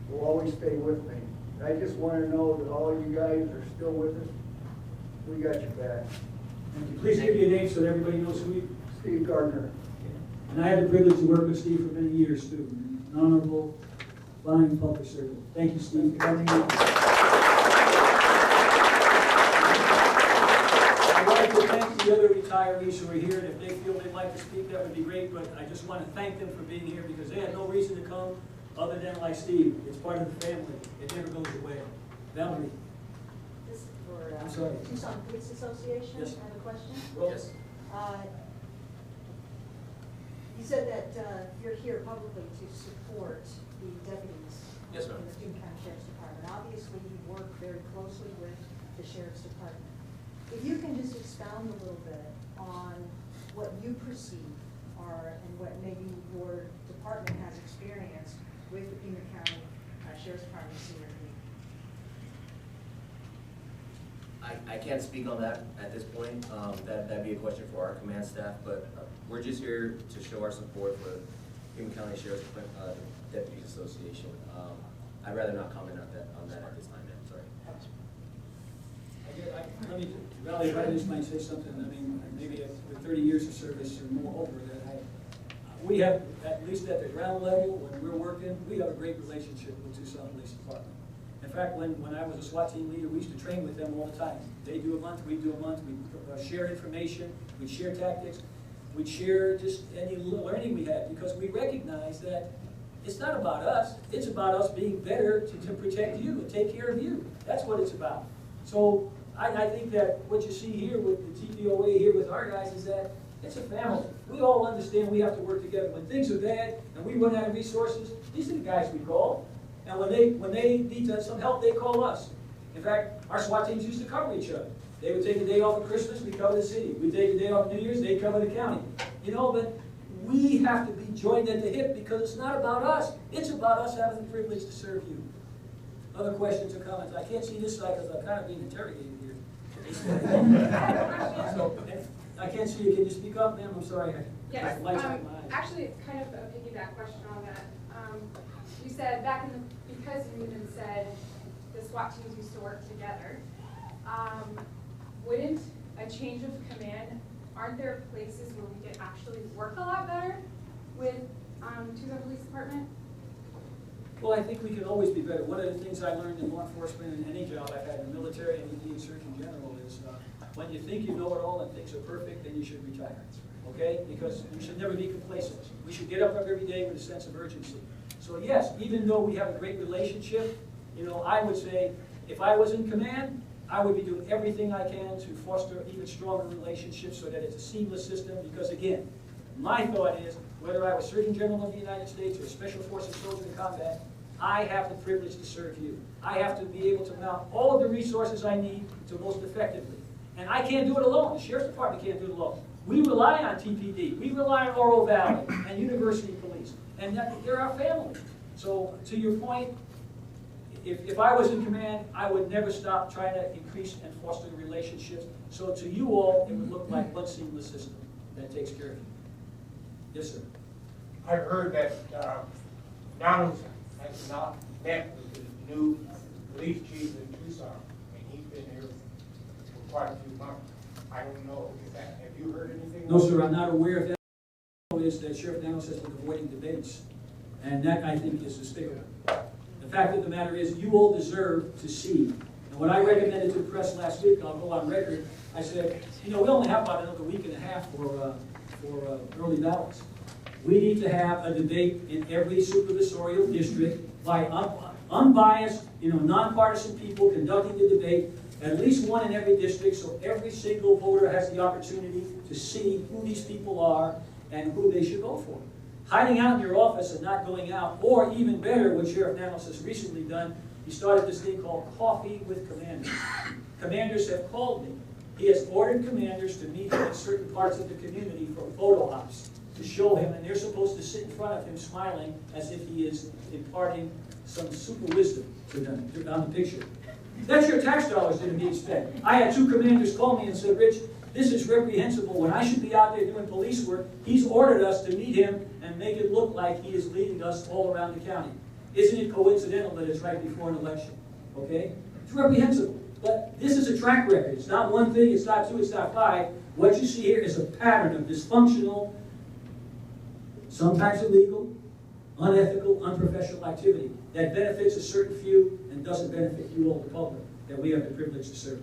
will always stay with me. I just want to know that all of you guys are still with us. We got your back. Thank you. Please give your name so that everybody knows who you. Steve Gardner. And I had the privilege to work with Steve for many years too. An honorable, fine public servant. Thank you, Steve, for coming in. I'd like to thank the other retirees who are here, and if they feel they'd like to speak, that would be great, but I just want to thank them for being here because they had no reason to come other than like Steve. It's part of the family. It never goes away. Valerie. This is for I'm sorry. Tucson Police Association. Yes. I have a question. Yes. You said that you're here publicly to support the deputies Yes, ma'am. in the Pima County Sheriff's Department. Obviously, you work very closely with the Sheriff's Department. If you can just expound a little bit on what you perceive are, and what maybe your department has experienced with the Pima County Sheriff's Department senior lead. I can't speak on that at this point. That'd be a question for our command staff, but we're just here to show our support for Pima County Sheriff's Deputies Association. I'd rather not comment on that at this time, ma'am, sorry. Let me, Valerie, if I just might say something, I mean, maybe with 30 years of service or more over that, we have, at least at the ground level, when we're working, we have a great relationship with Tucson Police Department. In fact, when I was a SWAT team leader, we used to train with them all the time. They do a month, we do a month, we share information, we share tactics, we share just any little learning we had, because we recognize that it's not about us, it's about us being better to protect you and take care of you. That's what it's about. So I think that what you see here with the TPOA here with our guys is that it's a family. We all understand we have to work together. When things are bad and we run out of resources, these are the guys we call. And when they need some help, they call us. In fact, our SWAT teams used to cover each other. They would take a day off of Christmas, we cover the city. We'd take a day off of New Year's, they cover the county. But we have to be joined at the hip because it's not about us. It's about us having the privilege to serve you. Other questions or comments? I can't see this side because I'm kind of being interrogated here. So, I can't see you. Can you speak up, ma'am? I'm sorry. Yes, Lights on my eyes. actually, it's kind of a piggyback question on that. You said back in the, because you even said the SWAT teams used to work together, wouldn't a change of command, aren't there places where we could actually work a lot better with Tucson Police Department? Well, I think we can always be better. One of the things I learned in law enforcement and any job I've had in the military and being Surgeon General is when you think you know it all and things are perfect, then you should retire. Okay? Because we should never be complacent. We should get up every day with a sense of urgency. So yes, even though we have a great relationship, you know, I would say if I was in command, I would be doing everything I can to foster even stronger relationships so that it's a seamless system. Because again, my thought is, whether I was Surgeon General of the United States or Special Forces Soldier in Combat, I have the privilege to serve you. I have to be able to mount all of the resources I need to most effectively. And I can't do it alone. The Sheriff's Department can't do it alone. We rely on TPD. We rely on Oro Valley and University Police. And they're our family. So to your point, if I was in command, I would never stop trying to increase and foster the relationships. So to you all, it would look like one seamless system that takes care of you. Yes, sir. I've heard that Nanos has not met with the new police chief in Tucson, and he's been here for quite a few months. I don't know, have you heard anything? No, sir, I'm not aware of that. Is that Sheriff Nanos has been avoiding debates, and that, I think, is despicable. The fact of the matter is, you all deserve to see. And what I recommended to the press last week, I'll go on record, I said, you know, we only have about another week and a half for early ballots. We need to have a debate in every supervisorial district by unbiased, you know, nonpartisan people conducting the debate, at least one in every district, so every single voter has the opportunity to see who these people are and who they should vote for. Hiding out in your office and not going out, or even better, what Sheriff Nanos has recently done, he started this thing called Coffee with Commanders. Commanders have called me. He has ordered commanders to meet him in certain parts of the community for photo ops, to show him, and they're supposed to sit in front of him smiling as if he is imparting some super wisdom to them on the picture. That's your tax dollars that are being spent. I had two commanders call me and said, Rich, this is reprehensible. When I should be out there doing police work, he's ordered us to meet him and make it look like he is leading us all around the county. Isn't it coincidental that it's right before an election? Okay? It's reprehensible. But this is a track record. It's not one thing, it's not two, it's not five. What you see here is a pattern of dysfunctional, sometimes illegal, unethical, unprofessional activity that benefits a certain few and doesn't benefit you all, the public, that we have the privilege to serve.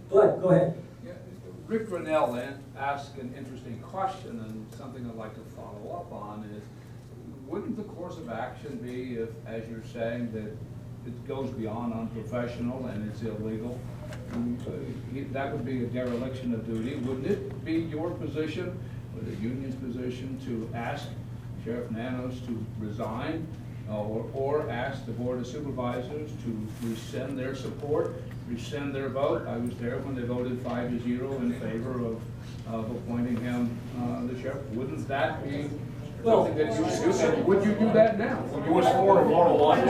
But go ahead. Yeah, Rick Grinnell asked an interesting question, and something I'd like to follow up on is, wouldn't the course of action be if, as you're saying, that it goes beyond unprofessional and it's illegal? That would be a dereliction of duty. Wouldn't it be your position, or the union's position, to ask Sheriff Nanos to resign, or ask the Board of Supervisors to rescind their support, rescind their vote? I was there when they voted 5-0 in favor of appointing him the sheriff. Wouldn't that be something that you should do? And would you do that now? You were sworn to 4-1.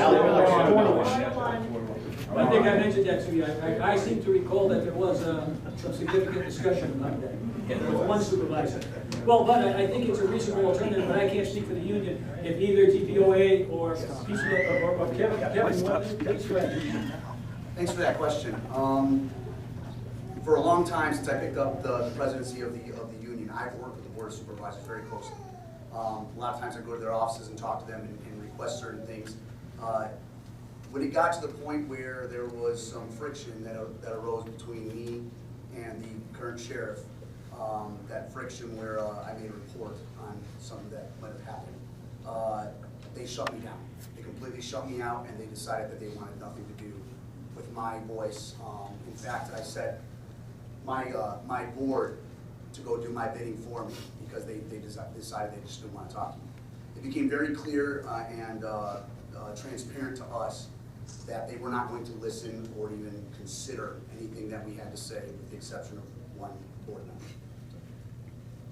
I think I mentioned that to you. I seem to recall that there was some significant discussion about that with one supervisor. Well, but I think it's a reasonable alternative, but I can't speak for the union. If either TPOA or Kevin, please go ahead. Thanks for that question. For a long time, since I picked up the presidency of the union, I've worked with the Board of Supervisors very closely. A lot of times I go to their offices and talk to them and request certain things. When it got to the point where there was some friction that arose between me and the current sheriff, that friction where I made a report on something that might have happened, they shut me down. They completely shut me out, and they decided that they wanted nothing to do with my voice. In fact, I set my board to go do my bidding for me because they decided they just didn't want to talk to me. It became very clear and transparent to us that they were not going to listen or even consider anything that we had to say, with the exception of one board member.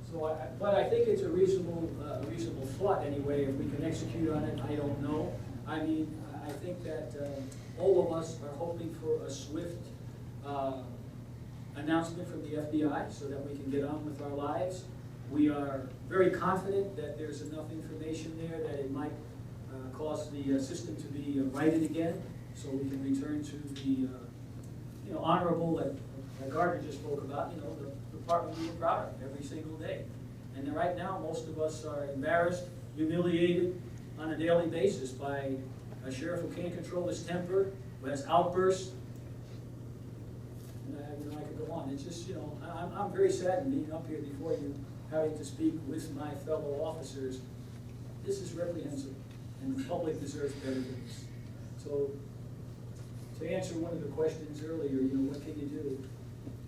So, but I think it's a reasonable thought anyway. If we can execute on it, I don't know. I mean, I think that all of us are hoping for a swift announcement from the F.B.I. so that we can get on with our lives. We are very confident that there's enough information there that it might cause the system to be righted again, so we can return to the, honorable, that Gardner just spoke about, the department we were proud of every single day. And then right now, most of us are embarrassed, humiliated on a daily basis by a sheriff who can't control his temper, who has outbursts. And I could go on. It's just, I'm very saddened being up here before you, having to speak with my fellow officers. This is reprehensible, and the public deserves better than this. So, to answer one of the questions earlier, what can you do?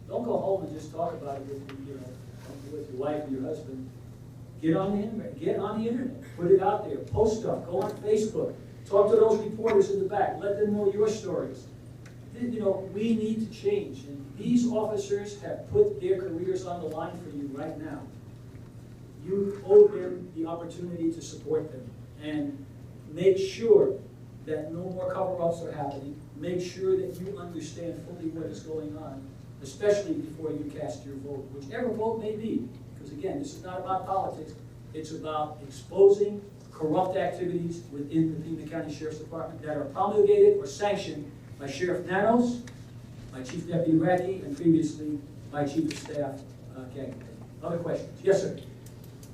Don't go home and just talk about it with your wife or your husband. Get on the internet, put it out there, post stuff, go on Facebook, talk to those reporters in the back, let them know your stories. We need to change, and these officers have put their careers on the line for you right now. You owe them the opportunity to support them, and make sure that no more cover-ups are happening. Make sure that you understand fully what is going on, especially before you cast your vote, whichever vote may be. Because again, this is not about politics. It's about exposing corrupt activities within the Pima County Sheriff's Department that are promulgated or sanctioned by Sheriff Nanos, by Chief Deputy Radke, and previously by Chief of Staff Gagnon. Other questions? Yes, sir.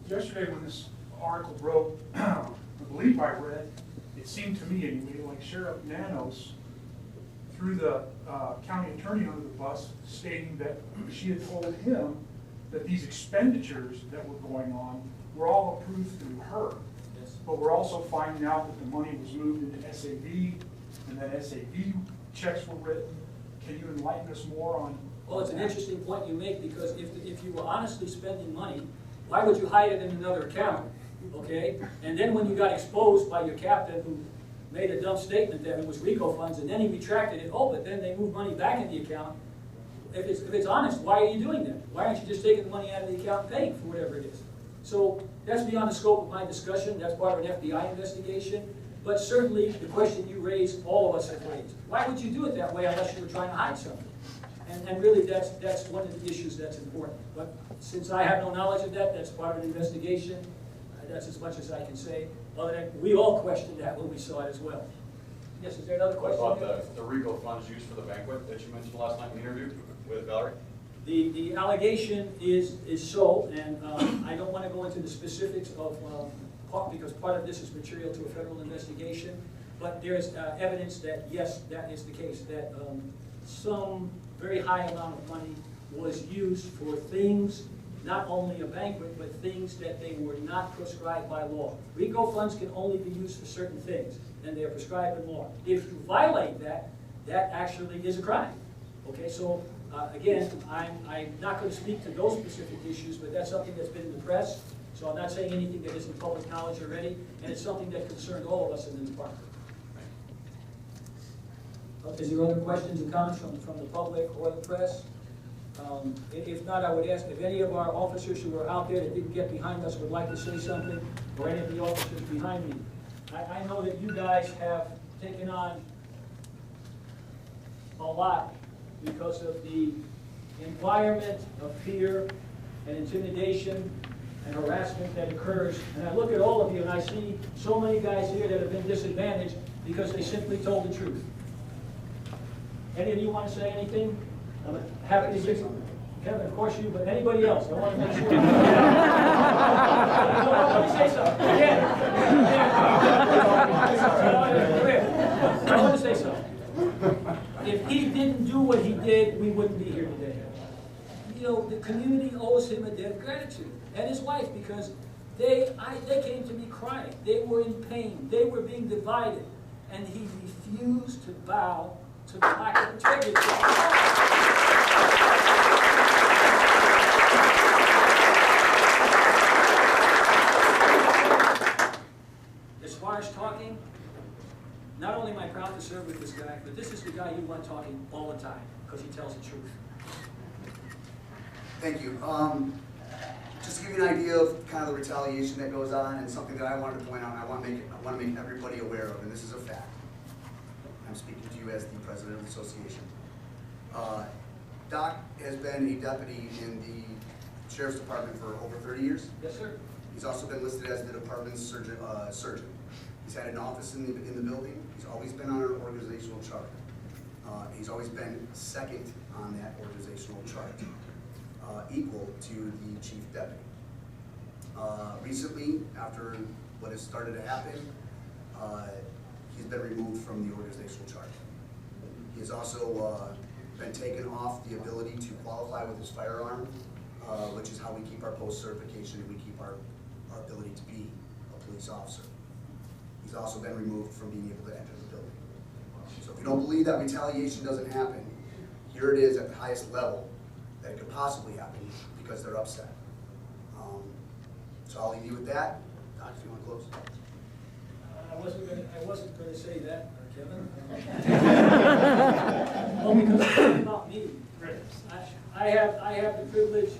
Yesterday when this article broke, I believe I read, it seemed to me anyway, like Sheriff Nanos threw the county attorney under the bus, stating that she had told him that these expenditures that were going on were all approved through her. Yes. But we're also finding out that the money was moved into SAV, and that SAV checks were written. Can you enlighten us more on? Well, it's an interesting point you make, because if you were honestly spending money, why would you hide it in another account? Okay? And then when you got exposed by your captain, who made a dumb statement that it was RICO funds, and then he retracted it, but then they moved money back in the account. If it's honest, why are you doing that? Why aren't you just taking the money out of the account and paying for whatever it is? So that's beyond the scope of my discussion. That's part of an FBI investigation. But certainly the question you raised, all of us have raised. Why would you do it that way unless you were trying to hide something? And really that's one of the issues that's important. But since I have no knowledge of that, that's part of an investigation. That's as much as I can say. Other than we all questioned that when we saw it as well. Yes, is there another question? What about the RICO funds used for the banquet that you mentioned last night in the interview with Valerie? The allegation is so, and I don't want to go into the specifics of because part of this is material to a federal investigation, but there's evidence that yes, that is the case, that some very high amount of money was used for things, not only a banquet, but things that they were not prescribed by law. RICO funds can only be used for certain things, and they're prescribed in law. If you violate that, that actually is a crime. Okay, so again, I'm not going to speak to those specific issues, but that's something that's been in the press, so I'm not saying anything that isn't public knowledge already, and it's something that concerns all of us in the department. Is there other questions or comments from the public or the press? If not, I would ask if any of our officers who are out there that didn't get behind us would like to say something, or any of the officers behind me. I know that you guys have taken on a lot because of the environment of fear and intimidation and harassment that occurs. And I look at all of you and I see so many guys here that have been disadvantaged because they simply told the truth. Any of you want to say anything? I'm happy to give you. Kevin, of course you, but anybody else? I want to make sure. Let me say something. Again. I want to say something. If he didn't do what he did, we wouldn't be here today. The community owes him a debt of gratitude, and his wife, because they came to me crying. They were in pain. They were being divided, and he refused to bow to the lack of integrity. As far as talking, not only am I proud to serve with this guy, but this is the guy you want talking all the time because he tells the truth. Thank you. Just to give you an idea of kind of the retaliation that goes on, and something that I wanted to point out, and I want to make everybody aware of, and this is a fact. I'm speaking to you as the president of the association. Doc has been a deputy in the Sheriff's Department for over 30 years. Yes, sir. He's also been listed as the department's surgeon. He's had an office in the building. He's always been on our organizational chart. He's always been second on that organizational chart, equal to the chief deputy. Recently, after what has started to happen, he's been removed from the organizational chart. He has also been taken off the ability to qualify with his firearm, which is how we keep our post certification and we keep our ability to be a police officer. He's also been removed from being able to enter the building. So if you don't believe that retaliation doesn't happen, here it is at the highest level that it could possibly happen because they're upset. So I'll leave you with that. Doc, if you want to close. I wasn't gonna say that, Kevin. Well, because it's not about me. I have the privilege,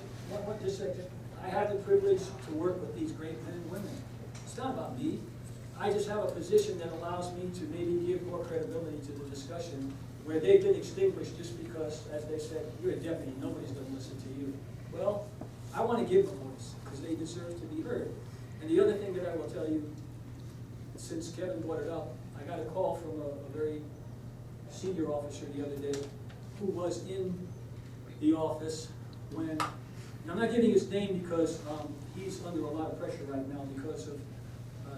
just a second. I have the privilege to work with these great men and women. It's not about me. I just have a position that allows me to maybe give more credibility to the discussion where they've been extinguished just because, as they said, you're a deputy, nobody's gonna listen to you. Well, I wanna give them a voice because they deserve to be heard. And the other thing that I will tell you, since Kevin brought it up, I got a call from a very senior officer the other day who was in the office when, and I'm not giving his name because he's under a lot of pressure right now because of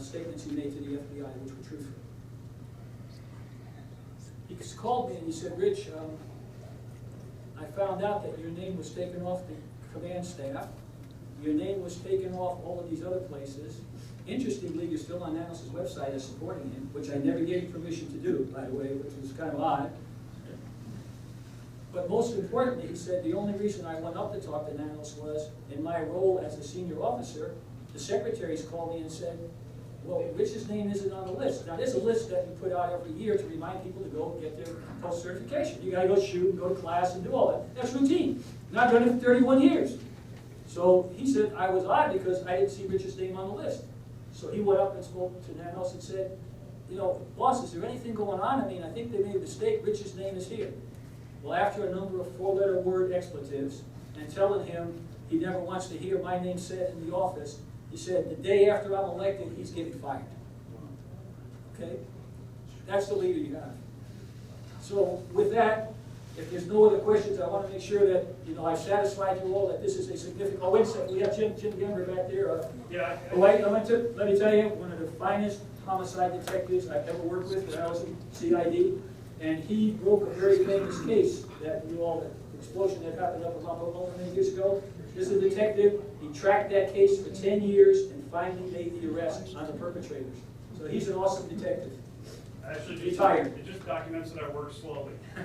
statements he made to the F.B.I. which were truthful. He called me and he said, Rich, I found out that your name was taken off the command staff. Your name was taken off all of these other places. Interestingly, you're still on Nanos' website as supporting him, which I never gave permission to do, by the way, which was kind of odd. But most importantly, he said, the only reason I went up to talk to Nanos was, in my role as a senior officer, the secretaries called me and said, well, Rich's name isn't on the list. Now, there's a list that you put out every year to remind people to go get their post-certification. You gotta go shoot, go to class, and do all that. That's routine. Not done it for 31 years. So he said, I was odd because I didn't see Rich's name on the list. So he went up and spoke to Nanos and said, you know, boss, is there anything going on? I mean, I think they made a mistake. Rich's name is here. Well, after a number of four-letter word expletives and telling him he never wants to hear my name said in the office, he said, the day after I'm elected, he's getting fired. Okay? That's the leader you have. So with that, if there's no other questions, I want to make sure that, you know, I've satisfied you all that this is a significant, oh, wait a second, we have Jim Gember back there. Wait, let me tell you, one of the finest homicide detectives I've ever worked with when I was in CID, and he broke a very famous case that you all, the explosion that happened up in Mount Oklahoma many years ago. This is a detective. He tracked that case for 10 years and finally made the arrest on the perpetrators. So he's an awesome detective. Actually, Retired. It just documents that I work slowly. You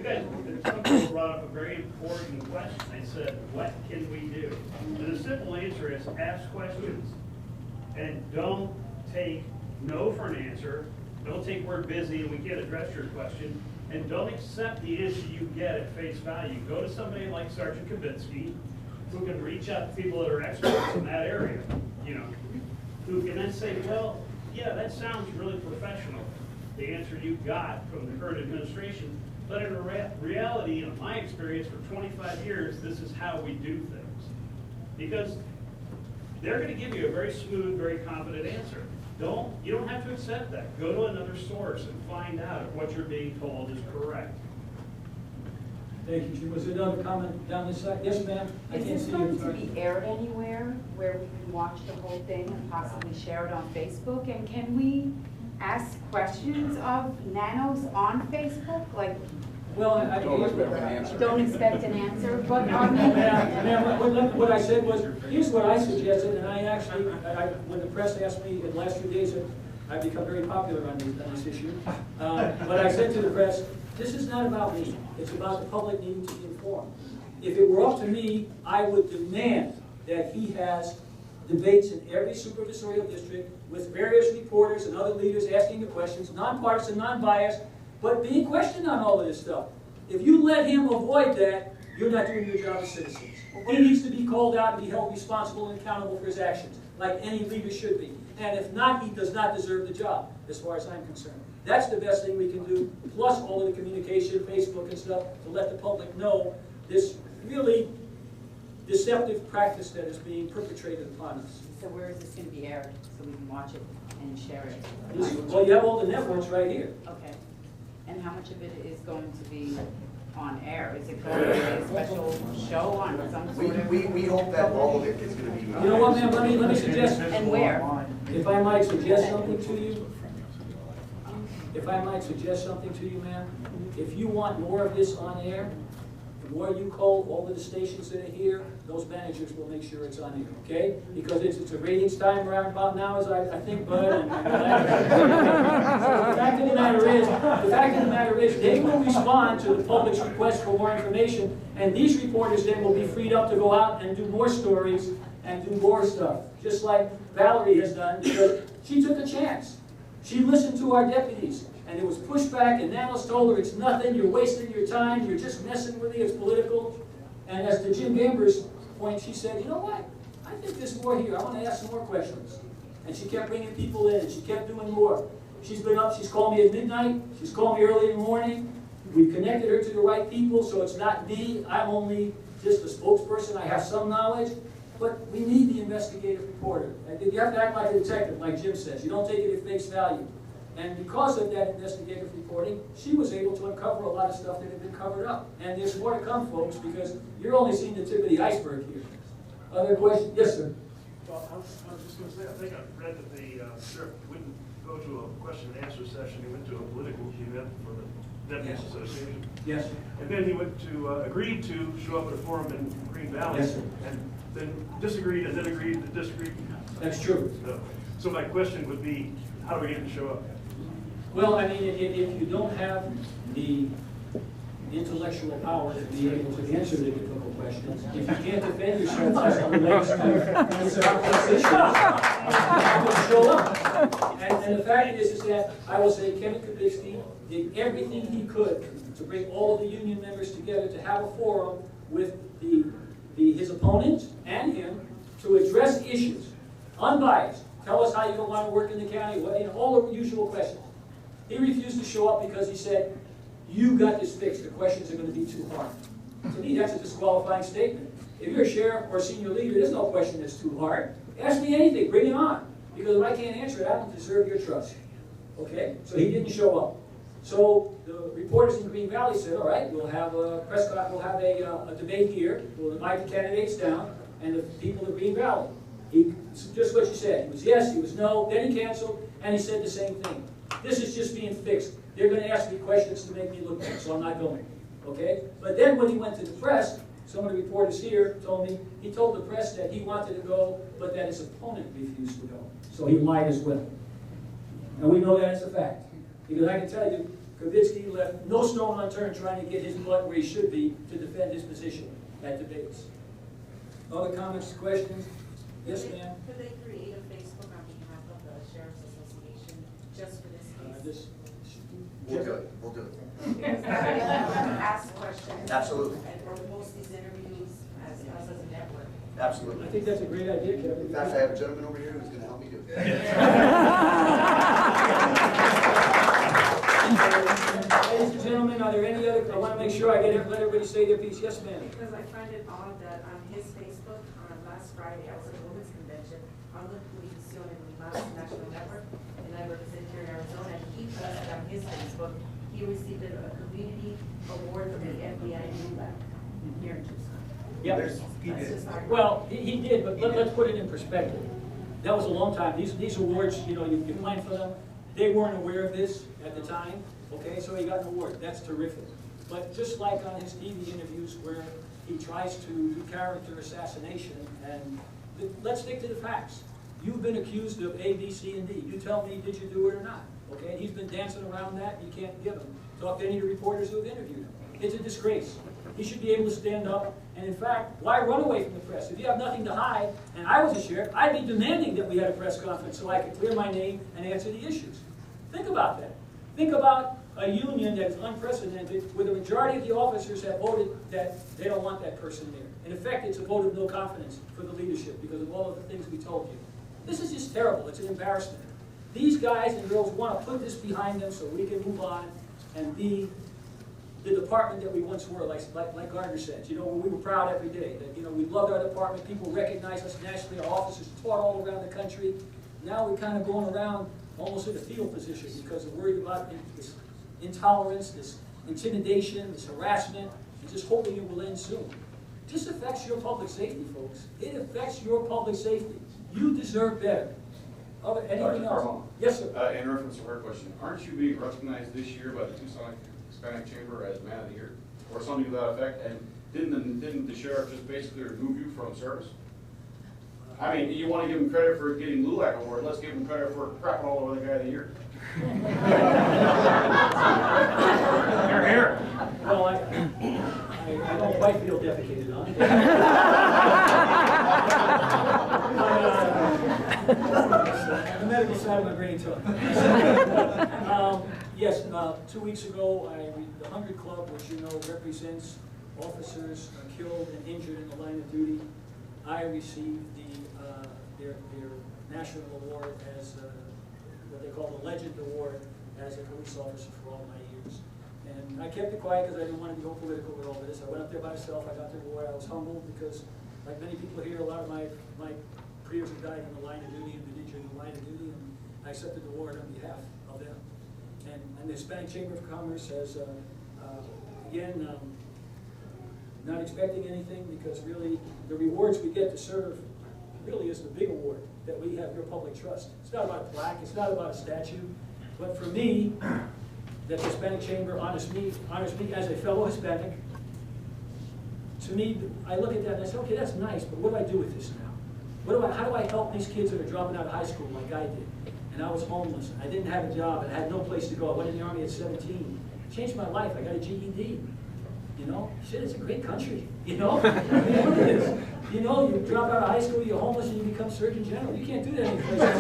guys, some people brought up a very important question. They said, what can we do? And the simple answer is ask questions. And don't take no for an answer. Don't take we're busy and we can't address your question. And don't accept the answer you get at face value. Go to somebody like Sergeant Kavitsky, who can reach out to people that are experts in that area, you know, who can then say, well, yeah, that sounds really professional, the answer you got from the current administration. But in reality, in my experience for 25 years, this is how we do things. Because they're going to give you a very smooth, very confident answer. You don't have to accept that. Go to another source and find out if what you're being told is correct. Thank you, Jim. Was there another comment down this side? Yes, ma'am. Is this going to be aired anywhere where we can watch the whole thing and possibly share it on Facebook? And can we ask questions of Nanos on Facebook? Like, well, don't expect an answer, but I mean, ma'am, what I said was, here's what I suggested, and I actually, when the press asked me in the last few days, I've become very popular on this issue. But I said to the press, this is not about me. It's about the public needing to be informed. If it were up to me, I would demand that he has debates in every supervisorial district with various reporters and other leaders asking the questions, nonpartisan, non-biased, but being questioned on all of this stuff. If you let him avoid that, you're not doing your job as citizens. He needs to be called out and be held responsible and accountable for his actions, like any leader should be. And if not, he does not deserve the job, as far as I'm concerned. That's the best thing we can do, plus all of the communication, Facebook and stuff, to let the public know this really deceptive practice that is being perpetrated upon us. So where is this gonna be aired, so we can watch it and share it? Well, you have all the networks right here. Okay. And how much of it is going to be on air? Is it going to be a special show on some sort of? We hope that all of it is gonna be. You know what, ma'am, let me suggest. And where? If I might suggest something to you, ma'am, if you want more of this on air, the more you call all of the stations that are here, those managers will make sure it's on air, okay? Because it's a ratings time around about now, as I think, Bud. And so the fact of the matter is, they will respond to the public's request for more information, and these reporters then will be freed up to go out and do more stories and do more stuff, just like Valerie has done, because she took a chance. She listened to our deputies, and it was pushback, and Nanos told her, it's nothing, you're wasting your time, you're just messing with me, it's political. And as to Jim Gamber's point, she said, you know what, I think there's more here, I want to ask some more questions. And she kept bringing people in, and she kept doing more. She's been up, she's called me at midnight, she's called me early in the morning. We connected her to the right people, so it's not me, I'm only just a spokesperson, I have some knowledge. But we need the investigative reporter. You have to act like a detective, like Jim says. You don't take it at face value. And because of that investigative reporting, she was able to uncover a lot of stuff that had been covered up. And there's more to come, folks, because you're only seeing the tip of the iceberg here. Other questions? Yes, sir. Well, I was just going to say, I think I read that the sheriff wouldn't go to a question and answer session. He went to a political event for the Deputies Association. Yes. And then he went to, agreed to show up at a forum in Green Valley. Yes, sir. And then disagreed, and then agreed to disagree. That's true. So my question would be, how do we get him to show up? Well, I mean, if you don't have the intellectual power to be able to answer the difficult questions, if you can't defend yourself as it relates to complex issues, you're not going to show up. And the fact is that I will say Kevin Kubicki did everything he could to bring all of the union members together to have a forum with his opponents and him to address issues, unbiased. Tell us how you don't want to work in the county, all the usual questions. He refused to show up because he said, you got this fixed, the questions are going to be too hard. To me, that's a disqualifying statement. If you're a sheriff or a senior leader, there's no question that's too hard. Ask me anything, bring it on. Because if I can't answer it, I don't deserve your trust. Okay? So he didn't show up. So the reporters in Green Valley said, all right, we'll have a press conference, we'll have a debate here, we'll invite the candidates down, and the people of Green Valley. Just what you said. He was yes, he was no, then he canceled, and he said the same thing. This is just being fixed. They're going to ask me questions to make me look bad, so I'm not going. Okay? But then when he went to the press, some of the reporters here told me, he told the press that he wanted to go, but that his opponent refused to go. So he lied as well. And we know that as a fact. Because I can tell you, Kubicki left no stone unturned trying to get his butt where he should be to defend his position at debates. Other comments, questions? Yes, ma'am? Could they create a Facebook on behalf of the Sheriff's Association just for this case? We'll do it. We'll do it. Because they ask questions. Absolutely. And we'll post these interviews as us as a network. Absolutely. I think that's a great idea, Kevin. In fact, I have a gentleman over here who's going to help me do it. Ladies and gentlemen, are there any other, I want to make sure I let everybody say their piece. Yes, ma'am. Because I find it odd that on his Facebook, last Friday, I was at a women's convention on the Televisión en Lima National Network, and I represent here in Arizona, and he posted on his Facebook, he received a community award from the F.B.I. here in Tucson. Yep. That's just our- Well, he did, but let's put it in perspective. That was a long time. These awards, you plan for them. They weren't aware of this at the time, okay? So he got an award. That's terrific. But just like on his TV interviews where he tries to do character assassination, and let's stick to the facts. You've been accused of A, B, C, and D. You tell me, did you do it or not? Okay? And he's been dancing around that. You can't give him. Talk to any of the reporters who have interviewed him. It's a disgrace. He should be able to stand up. And in fact, why run away from the press? If you have nothing to hide, and I was a sheriff, I'd be demanding that we had a press conference so I could clear my name and answer the issues. Think about that. Think about a union that's unprecedented, where the majority of the officers have voted that they don't want that person there. In effect, it's a vote of no confidence for the leadership because of all of the things we told you. This is just terrible. It's an embarrassment. These guys and girls want to put this behind them so we can move on and be the department that we once were, like Gardner said. You know, we were proud every day that, you know, we loved our department. People recognized us nationally. Our officers taught all around the country. Now we're kind of going around almost in a field position because we're worried about this intolerance, this intimidation, this harassment, and just hoping it will end soon. This affects your public safety, folks. It affects your public safety. You deserve better. Anything else? Carmona. Yes, sir. In reference to her question, aren't you being recognized this year by the Tucson Hispanic Chamber as Man of the Year, or something to that effect? And didn't the sheriff just basically remove you from service? I mean, you want to give him credit for getting LULAC award? Let's give him credit for crapping all over the guy of the year. You're here. Well, I don't quite feel defecated on. The medical side of my brain took. Yes, 2 weeks ago, the 100 Club, which you know represents officers killed and injured in the line of duty, I received their national award as what they call the Legend Award as a police officer for all my years. And I kept it quiet because I didn't want to go political with all this. I went up there by myself. I got the award. I was humbled because, like many people here, a lot of my peers have died in the line of duty and been injured in the line of duty, and I accepted the award on behalf of them. And the Hispanic Chamber of Commerce has, again, not expecting anything, because really the rewards we get to serve really is the big award, that we have your public trust. It's not about a plaque, it's not about a statue, but for me, that the Hispanic Chamber honors me as a fellow Hispanic. To me, I look at that and I say, okay, that's nice, but what do I do with this now? How do I help these kids that are dropping out of high school like I did? And I was homeless, I didn't have a job, and I had no place to go. I went in the Army at 17. It changed my life. I got a GED. You know, shit, it's a great country. You know, I mean, look at this. You know, you drop out of high school, you're homeless, and you become Surgeon General. You can't do that any place else.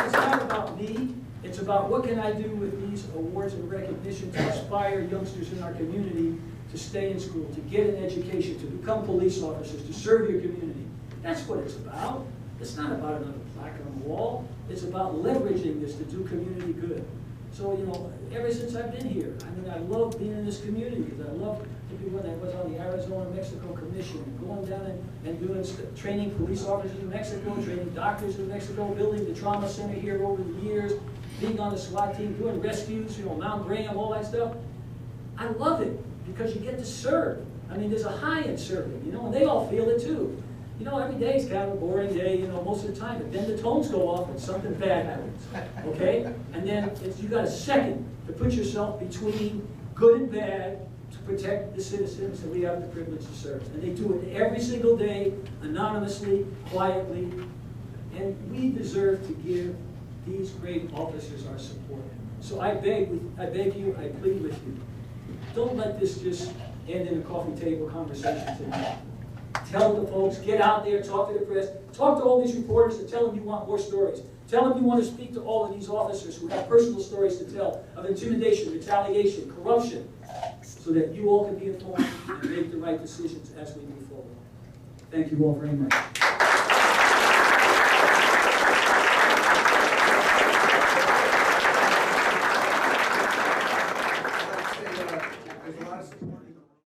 It's not about me. It's about what can I do with these awards and recognition to inspire youngsters in our community to stay in school, to get an education, to become police officers, to serve your community. That's what it's about. It's not about another plaque on the wall. It's about leveraging this to do community good. So, you know, ever since I've been here, I mean, I love being in this community because I love when I was on the Arizona-Mexico Commission, and going down and doing training police officers in Mexico, training doctors in Mexico, building the trauma center here over the years, being on the SWAT team, doing rescues, you know, Mount Graham, all that stuff. I love it because you get to serve. I mean, there's a high in serving, you know, and they all feel it too. You know, every day is kind of a boring day, you know, most of the time, but then the tones go off and something bad happens, okay? And then you got a second to put yourself between good and bad to protect the citizens that we have the privilege to serve. And they do it every single day, anonymously, quietly, and we deserve to give these great officers our support. So I beg you, I plead with you, don't let this just end in a coffee table conversation tonight. Tell the folks, get out there, talk to the press, talk to all these reporters and tell them you want more stories. Tell them you want to speak to all of these officers who have personal stories to tell of intimidation, retaliation, corruption, so that you all can be informed and make the right decisions as we move forward. Thank you all very much.